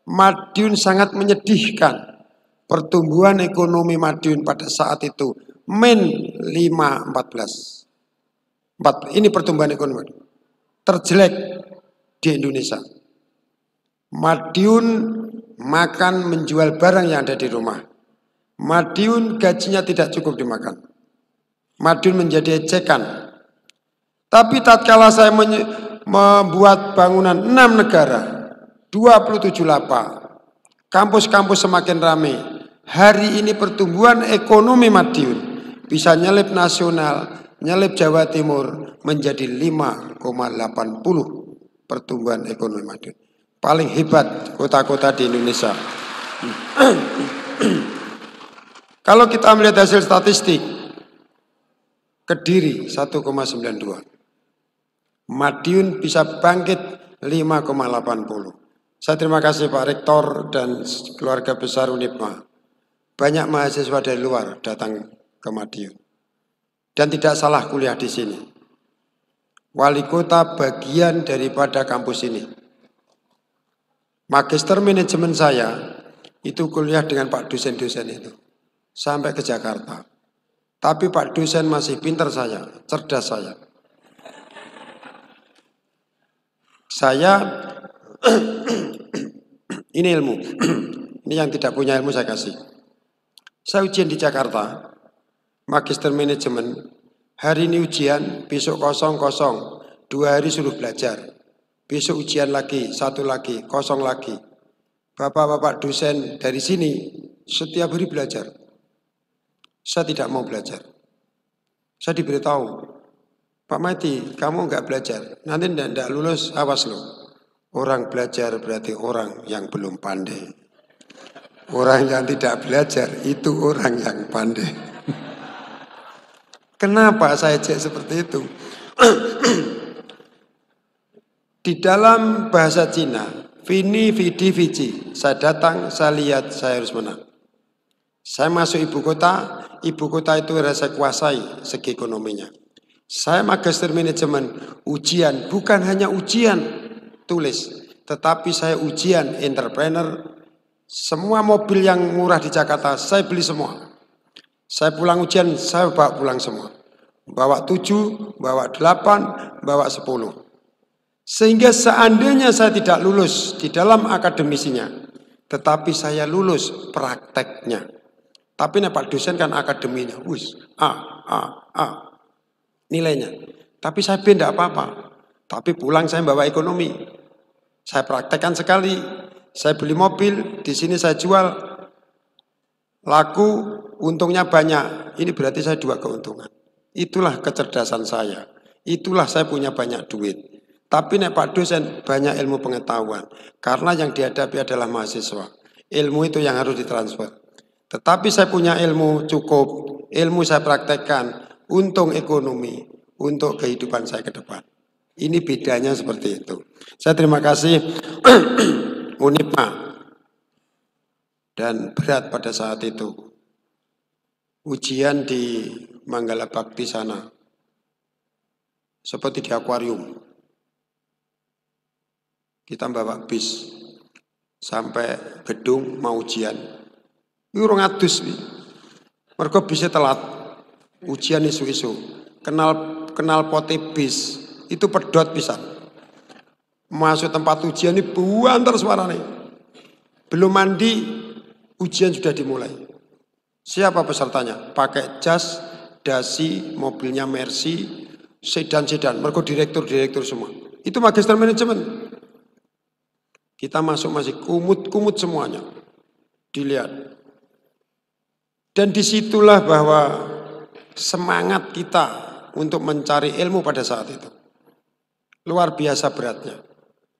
Madiun sangat menyedihkan. Pertumbuhan ekonomi Madiun pada saat itu -5,14. Ini pertumbuhan ekonomi terjelek di Indonesia. Madiun makan menjual barang yang ada di rumah. Madiun gajinya tidak cukup dimakan. Madiun menjadi ejekan. Tapi tatkala saya membuat bangunan 6 negara, 27 lapak, kampus-kampus semakin ramai. Hari ini pertumbuhan ekonomi Madiun bisa nyelip nasional, nyelip Jawa Timur menjadi 5,80 pertumbuhan ekonomi Madiun. Paling hebat kota-kota di Indonesia. Kalau kita melihat hasil statistik, Kediri 1,92, Madiun bisa bangkit 5,80. Saya terima kasih Pak Rektor dan keluarga besar Unipma. Banyak mahasiswa dari luar datang ke Madiun. Dan tidak salah kuliah di sini. Wali kota bagian daripada kampus ini. Magister manajemen saya itu kuliah dengan Pak dosen-dosen itu. Sampai ke Jakarta. Tapi Pak dosen masih pintar saya, cerdas saya. Saya, ini ilmu. Ini yang tidak punya ilmu saya kasih. Saya ujian di Jakarta, magister manajemen. Hari ini ujian, besok kosong, 2 hari suruh belajar. Besok ujian lagi, 1 lagi, kosong lagi. Bapak-bapak dosen dari sini setiap hari belajar. Saya tidak mau belajar. Saya diberitahu, Pak Mati, kamu enggak belajar. Nanti enggak lulus, awas loh. Orang belajar berarti orang yang belum pandai. Orang yang tidak belajar itu orang yang pandai. Kenapa saya cek seperti itu? Di dalam bahasa Cina, Vini, Vidi, Vici. Saya datang, saya lihat, saya harus menang. Saya masuk ibu kota itu harus saya kuasai segi ekonominya. Saya magister manajemen, ujian, bukan hanya ujian tulis, tetapi saya ujian entrepreneur. Semua mobil yang murah di Jakarta, saya beli semua. Saya pulang ujian, saya bawa pulang semua. Bawa 7, bawa 8, bawa 10. Sehingga seandainya saya tidak lulus di dalam akademisinya, tetapi saya lulus prakteknya. Tapi Pak dosen kan akademinya, A, nilainya. Tapi saya B tidak apa-apa. Tapi pulang saya bawa ekonomi. Saya praktekkan sekali. Saya beli mobil, di sini saya jual. Laku, untungnya banyak. Ini berarti saya 2 keuntungan. Itulah kecerdasan saya. Itulah saya punya banyak duit. Tapi Pak dosen banyak ilmu pengetahuan. Karena yang dihadapi adalah mahasiswa. Ilmu itu yang harus ditransfer. Tetapi saya punya ilmu cukup, ilmu saya praktekkan, untung ekonomi, untuk kehidupan saya ke depan. Ini bedanya seperti itu. Saya terima kasih Unipma. Dan berat pada saat itu. Ujian di Manggala Bakti sana. Seperti di akuarium. Kita bawa bis sampai gedung mau ujian. Urung adus, mergo bisa telat, ujian isu-isu, kenal poti bis, itu pedot pisan. Masuk tempat ujian ini buantar suaranya. Belum mandi, ujian sudah dimulai. Siapa pesertanya? Pakai jas, dasi, mobilnya Mercy, sedan, mergo direktur semua. Itu magister manajemen. Kita masuk masih kumut semuanya, dilihat. Dan disitulah bahwa semangat kita untuk mencari ilmu pada saat itu. Luar biasa beratnya.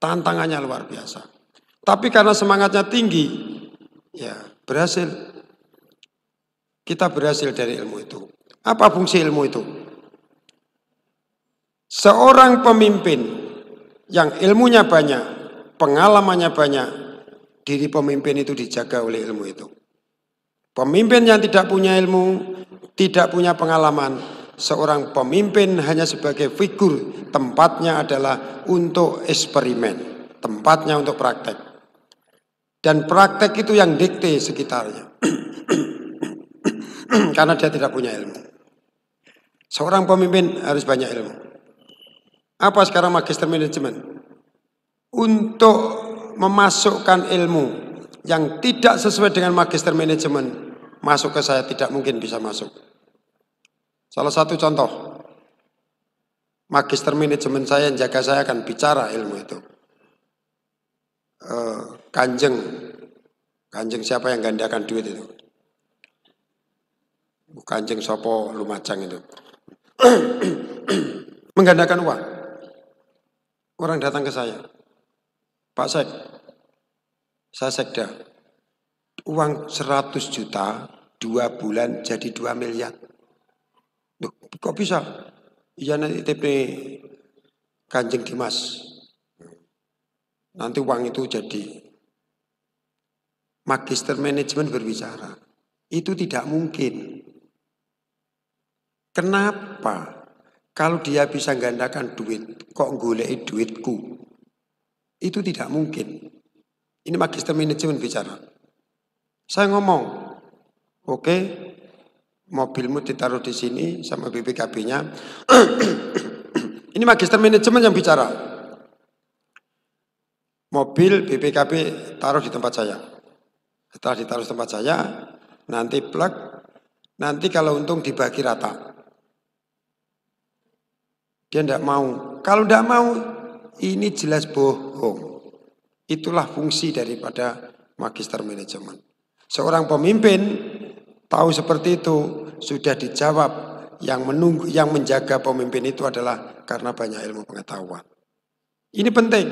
Tantangannya luar biasa. Tapi karena semangatnya tinggi, ya berhasil. Kita berhasil dari ilmu itu. Apa fungsi ilmu itu? Seorang pemimpin yang ilmunya banyak, pengalamannya banyak, diri pemimpin itu dijaga oleh ilmu itu. Pemimpin yang tidak punya ilmu, tidak punya pengalaman, seorang pemimpin hanya sebagai figur, tempatnya adalah untuk eksperimen, tempatnya untuk praktek. Dan praktek itu yang dikte sekitarnya. Karena dia tidak punya ilmu. Seorang pemimpin harus banyak ilmu. Apa sekarang magister manajemen? Untuk memasukkan ilmu yang tidak sesuai dengan magister manajemen masuk ke saya tidak mungkin bisa masuk. Salah satu contoh, magister manajemen saya yang jaga saya akan bicara ilmu itu. Kanjeng siapa yang gandakan duit itu? Kanjeng Sopo Lumajang itu. Menggandakan uang. Orang datang ke saya, Pak Sek, saya sekda, uang 100 juta 2 bulan jadi 2 miliar. Loh, kok bisa? Iya nanti TP Kanjeng Dimas. Nanti uang itu jadi. Magister manajemen berbicara. Itu tidak mungkin. Kenapa? Kalau dia bisa gandakan duit, kok goleki duitku? Itu tidak mungkin. Ini magister manajemen bicara. Saya ngomong, oke, mobilmu ditaruh di sini sama BPKB-nya. Ini magister manajemen yang bicara. Mobil BPKB taruh di tempat saya. Setelah ditaruh di tempat saya, nanti plug, nanti kalau untung dibagi rata. Dia tidak mau. Kalau tidak mau, ini jelas bohong. Itulah fungsi daripada magister manajemen. Seorang pemimpin tahu seperti itu, sudah dijawab. Yang menunggu, yang menjaga pemimpin itu adalah karena banyak ilmu pengetahuan. Ini penting.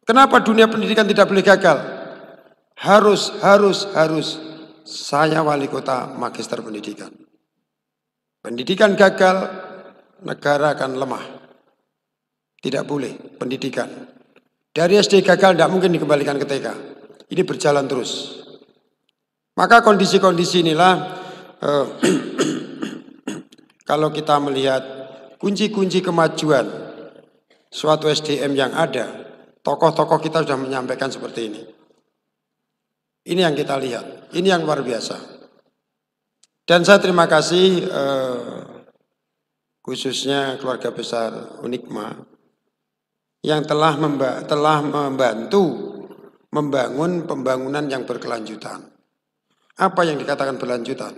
Kenapa dunia pendidikan tidak boleh gagal? Harus. Saya wali kota magister pendidikan. Pendidikan gagal, negara akan lemah. Tidak boleh pendidikan. Dari SD gagal tidak mungkin dikembalikan ke TK. Ini berjalan terus. Maka kondisi-kondisi inilah kalau kita melihat kunci-kunci kemajuan suatu SDM yang ada, tokoh-tokoh kita sudah menyampaikan seperti ini. Ini yang kita lihat. Ini yang luar biasa. Dan saya terima kasih khususnya keluarga besar Unikma yang telah membantu membangun pembangunan yang berkelanjutan. Apa yang dikatakan berlanjutan?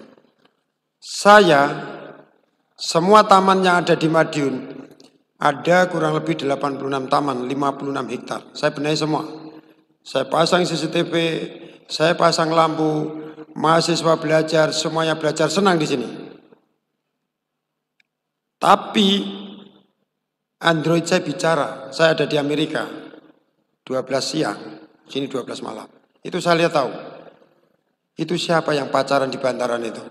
Semua taman yang ada di Madiun, ada kurang lebih 86 taman, 56 hektar. Saya benahi semua. Saya pasang CCTV, saya pasang lampu, mahasiswa belajar, semuanya belajar senang di sini. Tapi Android saya bicara, saya ada di Amerika, 12 siang, sini 12 malam. Itu saya lihat tahu. Itu siapa yang pacaran di bantaran itu?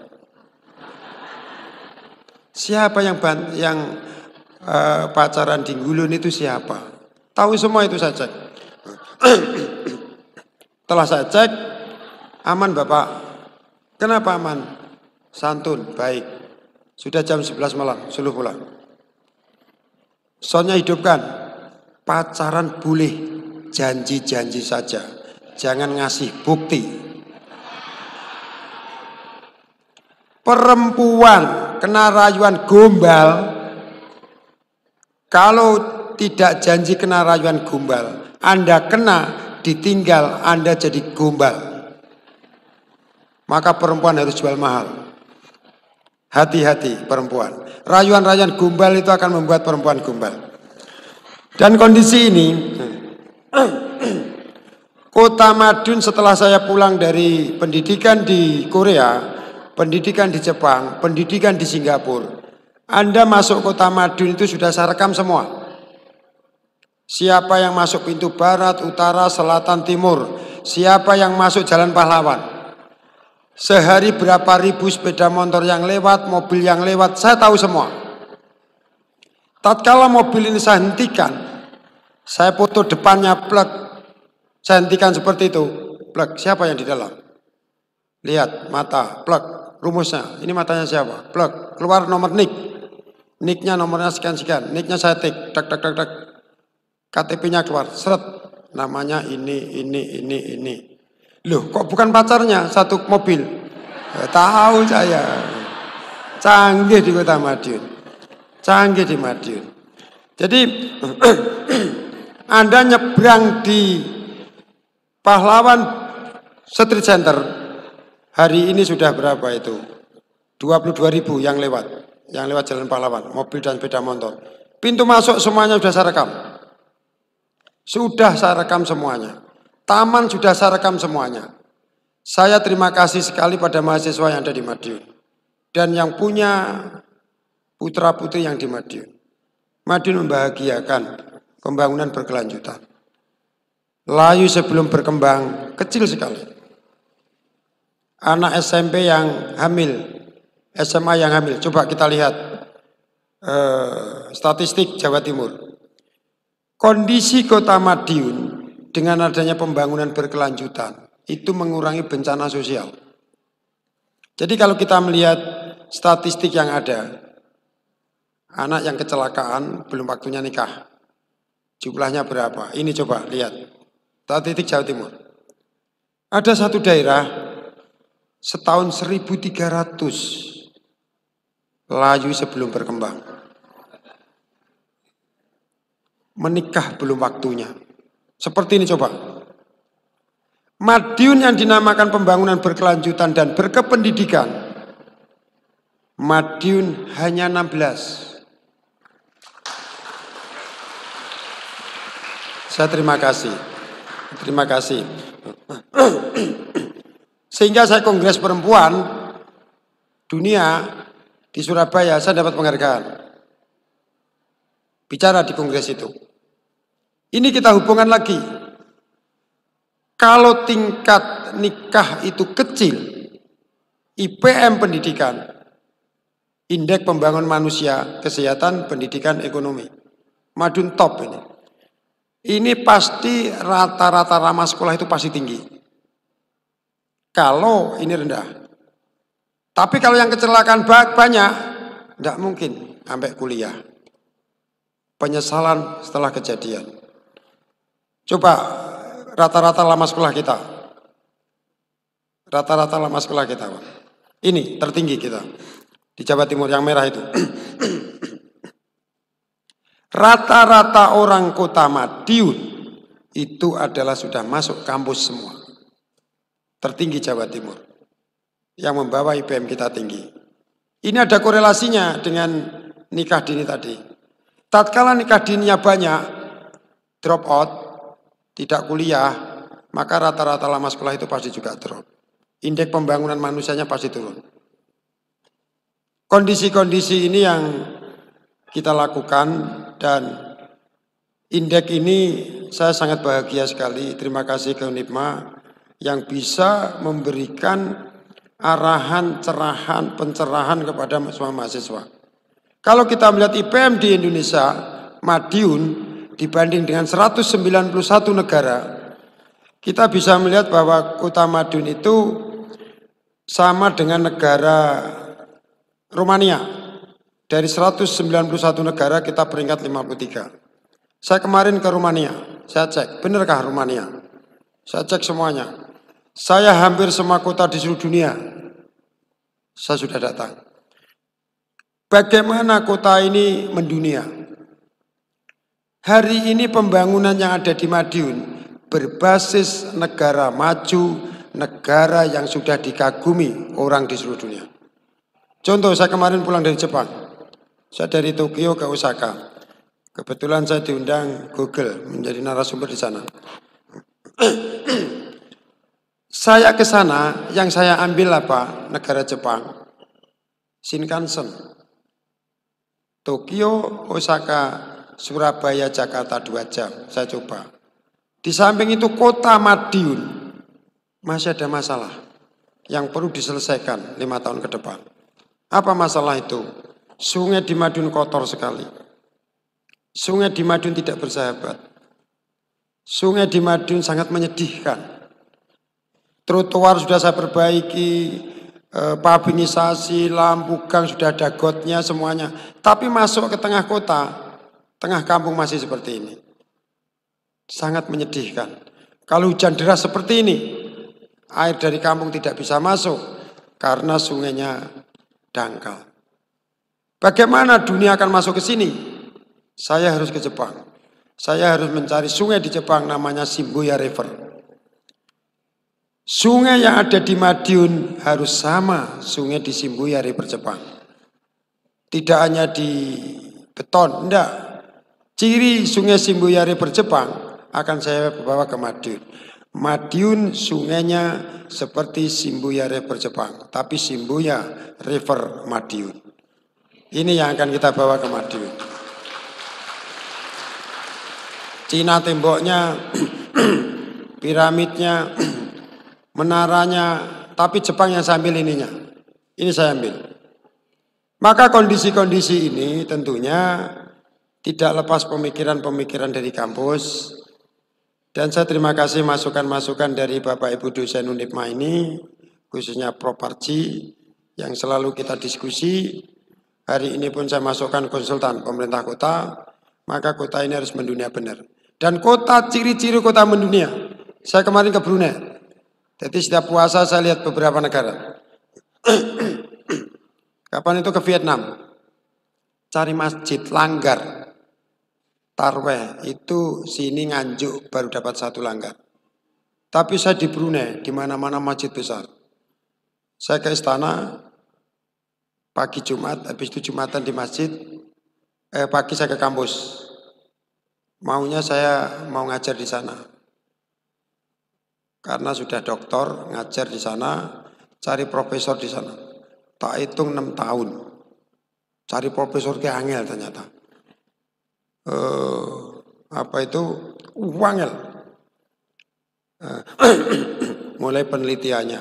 Siapa yang pacaran di Gulun itu siapa? Tahu semua itu saya cek. Setelah saya cek, aman Bapak. Kenapa aman? Santun, baik. Sudah jam 11 malam, suruh pulang. Soalnya hidupkan, pacaran boleh, janji-janji saja. Jangan ngasih bukti. Perempuan kena rayuan gombal, kalau tidak janji kena rayuan gombal, Anda kena ditinggal, Anda jadi gombal. Maka perempuan harus jual mahal. Hati-hati perempuan. Rayuan-rayuan gombal itu akan membuat perempuan gombal. Dan kondisi ini, Kota Madiun setelah saya pulang dari pendidikan di Korea, pendidikan di Jepang, pendidikan di Singapura, Anda masuk Kota Madiun itu sudah saya rekam semua. Siapa yang masuk pintu barat, utara, selatan, timur, siapa yang masuk jalan pahlawan. Sehari berapa ribu sepeda motor yang lewat, mobil yang lewat, saya tahu semua. Tatkala mobil ini saya hentikan, saya foto depannya plug, saya hentikan seperti itu, plug, siapa yang di dalam? Lihat, mata, plug, rumusnya, ini matanya siapa? Plug, keluar nomor nick, nicknya nomornya sekian-sekian, nicknya saya tik, tak, KTP-nya keluar, seret, namanya ini. Loh, kok bukan pacarnya satu mobil? Tahu saya. Canggih di Kota Madiun. Canggih di Madiun. Jadi Anda nyebrang di Pahlawan Street Center. Hari ini sudah berapa itu? 22.000 yang lewat. yang lewat Jalan Pahlawan, mobil dan sepeda motor. Pintu masuk semuanya sudah saya rekam. Sudah saya rekam semuanya. Taman sudah saya rekam semuanya. Saya terima kasih sekali pada mahasiswa yang ada di Madiun. Dan yang punya putra-putri yang di Madiun. Madiun membahagiakan pembangunan berkelanjutan. Layu sebelum berkembang kecil sekali. Anak SMP yang hamil, SMA yang hamil, coba kita lihat statistik Jawa Timur. Kondisi kota Madiun dengan adanya pembangunan berkelanjutan itu mengurangi bencana sosial. Jadi kalau kita melihat statistik yang ada, anak yang kecelakaan belum waktunya nikah, jumlahnya berapa? Ini coba lihat, statistik Jawa Timur. Ada satu daerah, setahun 1.300 layu sebelum berkembang. Menikah belum waktunya. Seperti ini coba. Madiun yang dinamakan pembangunan berkelanjutan dan berkependidikan, Madiun hanya 16. Saya terima kasih. Terima kasih. Sehingga saya Kongres Perempuan Dunia di Surabaya, saya dapat penghargaan. Bicara di kongres itu. Ini kita hubungkan lagi. Kalau tingkat nikah itu kecil, IPM pendidikan, indeks pembangunan manusia, kesehatan, pendidikan, ekonomi, Madiun top ini. Ini pasti rata-rata ramah sekolah itu pasti tinggi. Kalau ini rendah. Tapi kalau yang kecelakaan banyak, tidak mungkin sampai kuliah. Penyesalan setelah kejadian. Coba rata-rata lama sekolah kita. Rata-rata lama sekolah kita. Ini tertinggi kita. Di Jawa Timur yang merah itu. Rata-rata orang kota Madiun itu adalah sudah masuk kampus semua. Tertinggi Jawa Timur. Yang membawa IPM kita tinggi. Ini ada korelasinya dengan nikah dini tadi. Tatkala nikah dininya banyak, drop out, tidak kuliah, maka rata-rata lama sekolah itu pasti juga drop. Indeks pembangunan manusianya pasti turun. Kondisi-kondisi ini yang kita lakukan dan indeks ini saya sangat bahagia sekali. Terima kasih ke Unipma yang bisa memberikan arahan, cerahan, pencerahan kepada semua mahasiswa. Kalau kita melihat IPM di Indonesia, Madiun dibanding dengan 191 negara, kita bisa melihat bahwa kota Madiun itu sama dengan negara Romania. Dari 191 negara kita peringkat 53. Saya kemarin ke Romania, saya cek, benarkah Romania? Saya cek semuanya. Saya hampir semua kota di seluruh dunia, saya sudah datang. Bagaimana kota ini mendunia? Hari ini pembangunan yang ada di Madiun berbasis negara maju, negara yang sudah dikagumi orang di seluruh dunia. Contoh, saya kemarin pulang dari Jepang. Saya dari Tokyo ke Osaka. Kebetulan saya diundang Google menjadi narasumber di sana. Saya ke sana, yang saya ambil apa? Negara Jepang. Shinkansen. Tokyo, Osaka, Surabaya, Jakarta 2 jam. Saya coba. Di samping itu kota Madiun masih ada masalah yang perlu diselesaikan 5 tahun ke depan. Apa masalah itu? Sungai di Madiun kotor sekali. Sungai di Madiun tidak bersahabat. Sungai di Madiun sangat menyedihkan. Trotoar sudah saya perbaiki, pabinisasi, lampu gang sudah ada gotnya semuanya. Tapi masuk ke tengah kota, tengah kampung masih seperti ini. Sangat menyedihkan. Kalau hujan deras seperti ini, air dari kampung tidak bisa masuk karena sungainya dangkal. Bagaimana dunia akan masuk ke sini? Saya harus ke Jepang. Saya harus mencari sungai di Jepang namanya Shibuya River. Sungai yang ada di Madiun harus sama sungai di Shibuya River Jepang. tidak hanya di beton, enggak. Ciri Sungai Simbuyare berjepang akan saya bawa ke Madiun. Madiun sungainya seperti Simbuyare berjepang, tapi Simbuya River Madiun. Ini yang akan kita bawa ke Madiun. Cina temboknya, piramidnya, menaranya, tapi Jepang yang saya ambil ininya. Ini saya ambil. Maka kondisi-kondisi ini tentunya tidak lepas pemikiran-pemikiran dari kampus. Dan saya terima kasih masukan-masukan dari Bapak Ibu dosen Unipma ini, khususnya Prof. Parji, yang selalu kita diskusi. Hari ini pun saya masukkan konsultan pemerintah kota, maka kota ini harus mendunia benar. Dan kota, ciri-ciri kota mendunia. Saya kemarin ke Brunei. Jadi setiap puasa saya lihat beberapa negara. Kapan itu ke Vietnam? Cari masjid, langgar. Tarweh, itu sini Nganjuk baru dapat 1 langgar. Tapi saya di Brunei, di mana-mana masjid besar. Saya ke istana, pagi Jumat, habis itu Jumatan di masjid, pagi saya ke kampus. Maunya saya mau ngajar di sana. Karena sudah doktor, ngajar di sana, cari profesor di sana. Tak hitung 6 tahun. Cari profesor ke angel ternyata. Wangel. Mulai penelitiannya.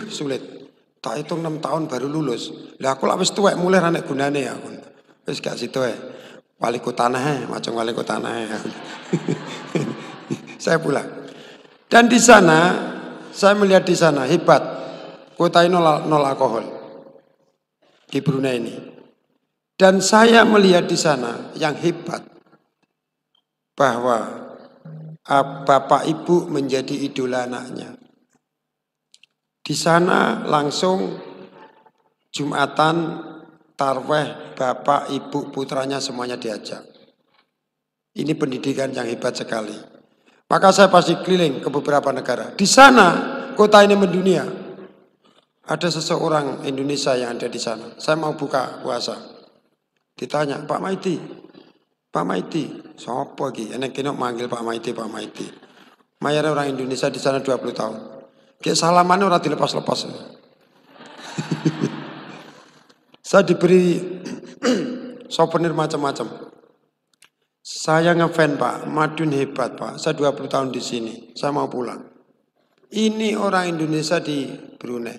Sulit. Tak hitung 6 tahun baru lulus. Lah aku wis tuwek mulai anak gunane ya. Wis gak situ wali kota tanah, macam wali kota tanah. Saya pulang. Dan di sana saya melihat di sana hebat. Kota ini nol alkohol di Brunei ini. Dan saya melihat di sana yang hebat bahwa bapak ibu menjadi idola anaknya. Di sana langsung Jumatan, tarweh, bapak, ibu, putranya semuanya diajak. Ini pendidikan yang hebat sekali. Maka saya pasti keliling ke beberapa negara. Di sana, kota ini mendunia. Ada seseorang Indonesia yang ada di sana. Saya mau buka puasa. Ditanya, Pak Maiti, siapa lagi? Enak kena manggil Pak Maiti. Mayar orang Indonesia di sana 20 tahun. Kayak salamannya orang dilepas-lepas. Saya diberi souvenir macam-macam. Saya ngefan Pak, Madiun hebat Pak. Saya 20 tahun di sini. Saya mau pulang. Ini orang Indonesia di Brunei.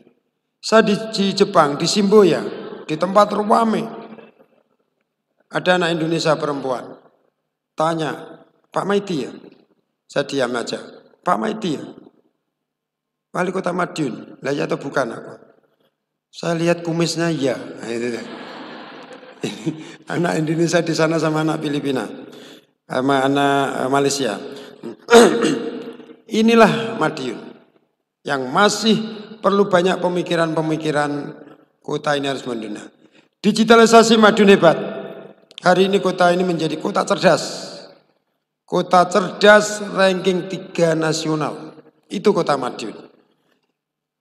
Saya di Jepang, di Simboya, di tempat ruame. Ada anak Indonesia perempuan. Tanya, Pak Maiti ya? Saya diam aja. Pak Maiti ya? Wali kota Madiun. Lah ya atau bukan aku? Saya lihat kumisnya ya. Anak Indonesia di sana sama anak Filipina. Sama anak Malaysia. Inilah Madiun. Yang masih perlu banyak pemikiran-pemikiran kota ini harus mendunia. Digitalisasi Madiun hebat. Hari ini kota ini menjadi kota cerdas. Kota cerdas ranking 3 nasional. Itu kota Madiun.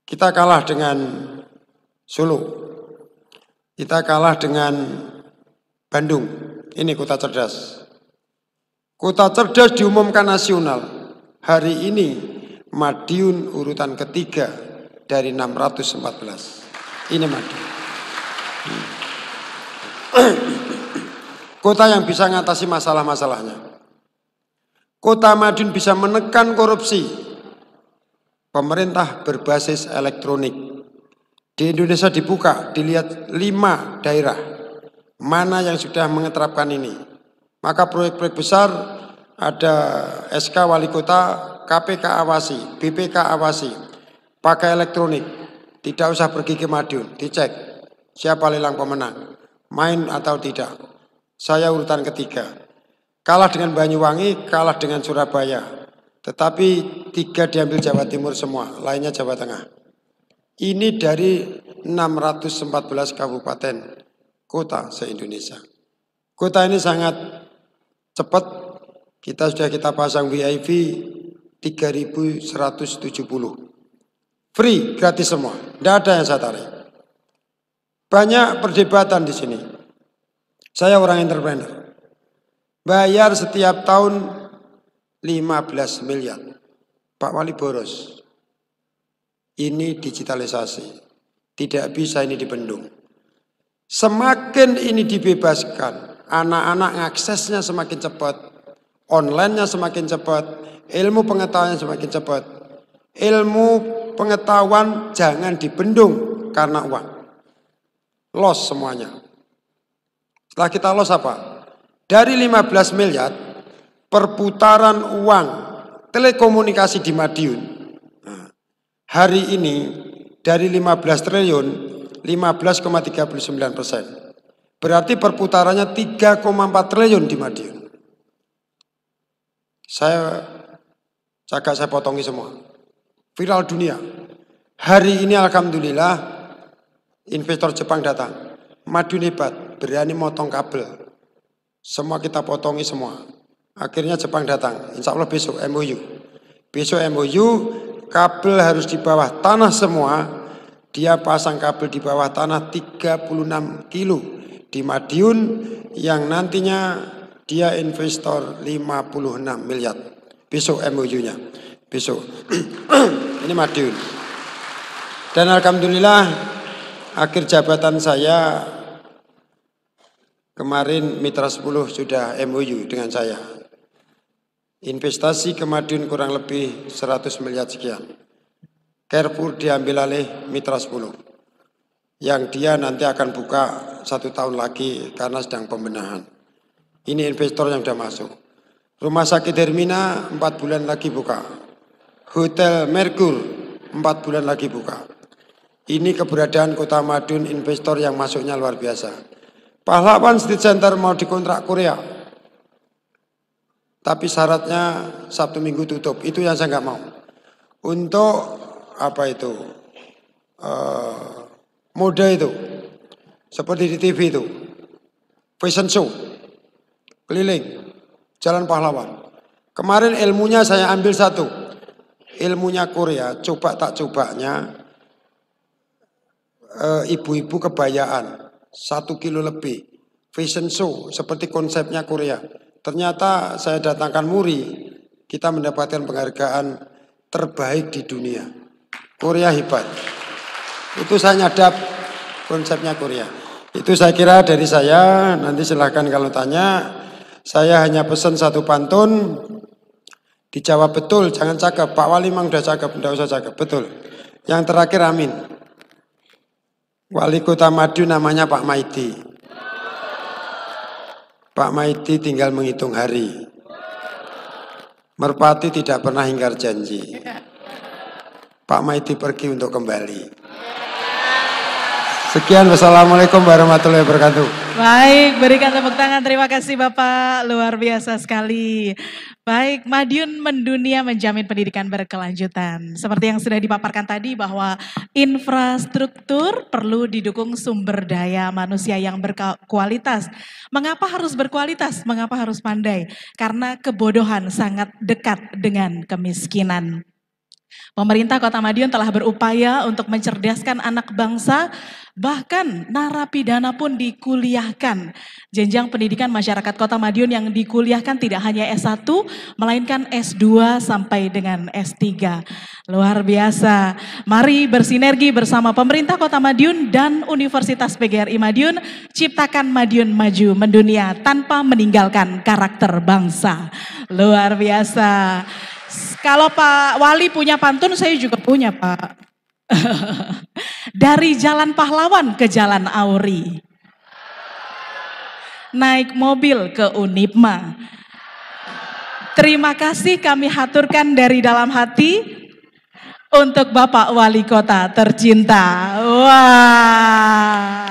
Kita kalah dengan Solo. Kita kalah dengan Bandung. Ini kota cerdas. Kota cerdas diumumkan nasional. Hari ini Madiun urutan ketiga dari 614. Ini Madiun. Kota yang bisa mengatasi masalah-masalahnya. Kota Madiun bisa menekan korupsi. Pemerintah berbasis elektronik. Di Indonesia dibuka, dilihat 5 daerah. Mana yang sudah mengeterapkan ini. Maka proyek-proyek besar ada SK Wali Kota, KPK awasi, BPK awasi. Pakai elektronik. Tidak usah pergi ke Madiun, dicek. Siapa lelang pemenang. Main atau tidak. Saya urutan ketiga. Kalah dengan Banyuwangi, kalah dengan Surabaya. Tetapi 3 diambil Jawa Timur semua, lainnya Jawa Tengah. Ini dari 614 kabupaten kota se-Indonesia. Kota ini sangat cepat. Kita pasang VIP 3.170. Free, gratis semua. Tidak ada yang saya tarik. Banyak perdebatan di sini. Saya orang entrepreneur. Bayar setiap tahun 15 miliar. Pak Wali boros. Ini digitalisasi. Tidak bisa ini dibendung. Semakin ini dibebaskan, anak-anak aksesnya semakin cepat, online-nya semakin cepat, ilmu pengetahuannya semakin cepat. Ilmu pengetahuan jangan dibendung karena uang. Loss semuanya. Setelah kita loss apa? Dari 15 miliar, perputaran uang telekomunikasi di Madiun. Nah, hari ini dari 15 triliun, 15,39%. Berarti perputarannya 3,4 triliun di Madiun. Saya potongi semua. Viral dunia. Hari ini alhamdulillah investor Jepang datang. Madiun hebat, berani motong kabel. Semua kita potongi semua. Akhirnya Jepang datang. Insya Allah besok MOU. Besok MOU, kabel harus di bawah tanah semua. Dia pasang kabel di bawah tanah 36 kilo di Madiun yang nantinya dia investor 56 miliar. Besok MOU-nya. Besok. Ini Madiun. Dan alhamdulillah akhir jabatan saya kemarin Mitra 10 sudah MOU dengan saya. Investasi ke Madiun kurang lebih 100 miliar sekian. Carrefour diambil alih Mitra 10. Yang dia nanti akan buka 1 tahun lagi karena sedang pembenahan. Ini investor yang sudah masuk. Rumah sakit Hermina 4 bulan lagi buka. Hotel Merkur 4 bulan lagi buka. Ini keberadaan Kota Madiun, investor yang masuknya luar biasa. Pahlawan Street Center mau dikontrak Korea. Tapi syaratnya Sabtu Minggu tutup. Itu yang saya nggak mau. Untuk apa itu? Mode itu. Seperti di TV itu. Fashion show. Keliling. Jalan Pahlawan. Kemarin ilmunya saya ambil satu. Ilmunya Korea. Coba tak cobanya. Ibu-ibu kebayaan. 1 kilo lebih. Fashion show. Seperti konsepnya Korea. Ternyata saya datangkan Muri, kita mendapatkan penghargaan terbaik di dunia. Korea hebat. Itu saya nyadap konsepnya Korea. Itu saya kira dari saya, nanti silahkan kalau tanya. Saya hanya pesan 1 pantun, dijawab betul, jangan cakep. Pak Wali memang udah cakep, tidak usah cakep, betul. Yang terakhir amin. Wali Kota Madiun namanya Pak Maidi. Pak Maidi tinggal menghitung hari. Merpati tidak pernah ingkar janji. Pak Maidi pergi untuk kembali. Sekian, wassalamualaikum warahmatullahi wabarakatuh. Baik, berikan tepuk tangan. Terima kasih Bapak, luar biasa sekali. Baik, Madiun mendunia menjamin pendidikan berkelanjutan. Seperti yang sudah dipaparkan tadi bahwa infrastruktur perlu didukung sumber daya manusia yang berkualitas. Mengapa harus berkualitas? Mengapa harus pandai? Karena kebodohan sangat dekat dengan kemiskinan. Pemerintah Kota Madiun telah berupaya untuk mencerdaskan anak bangsa, bahkan narapidana pun dikuliahkan. Jenjang pendidikan masyarakat Kota Madiun yang dikuliahkan tidak hanya S1, melainkan S2 sampai dengan S3. Luar biasa. Mari bersinergi bersama pemerintah Kota Madiun dan Universitas PGRI Madiun, ciptakan Madiun maju mendunia tanpa meninggalkan karakter bangsa. Luar biasa. Kalau Pak Wali punya pantun, saya juga punya Pak. Dari Jalan Pahlawan ke Jalan Auri. Naik mobil ke Unipma. Terima kasih kami haturkan dari dalam hati untuk Bapak Wali Kota tercinta. Wah.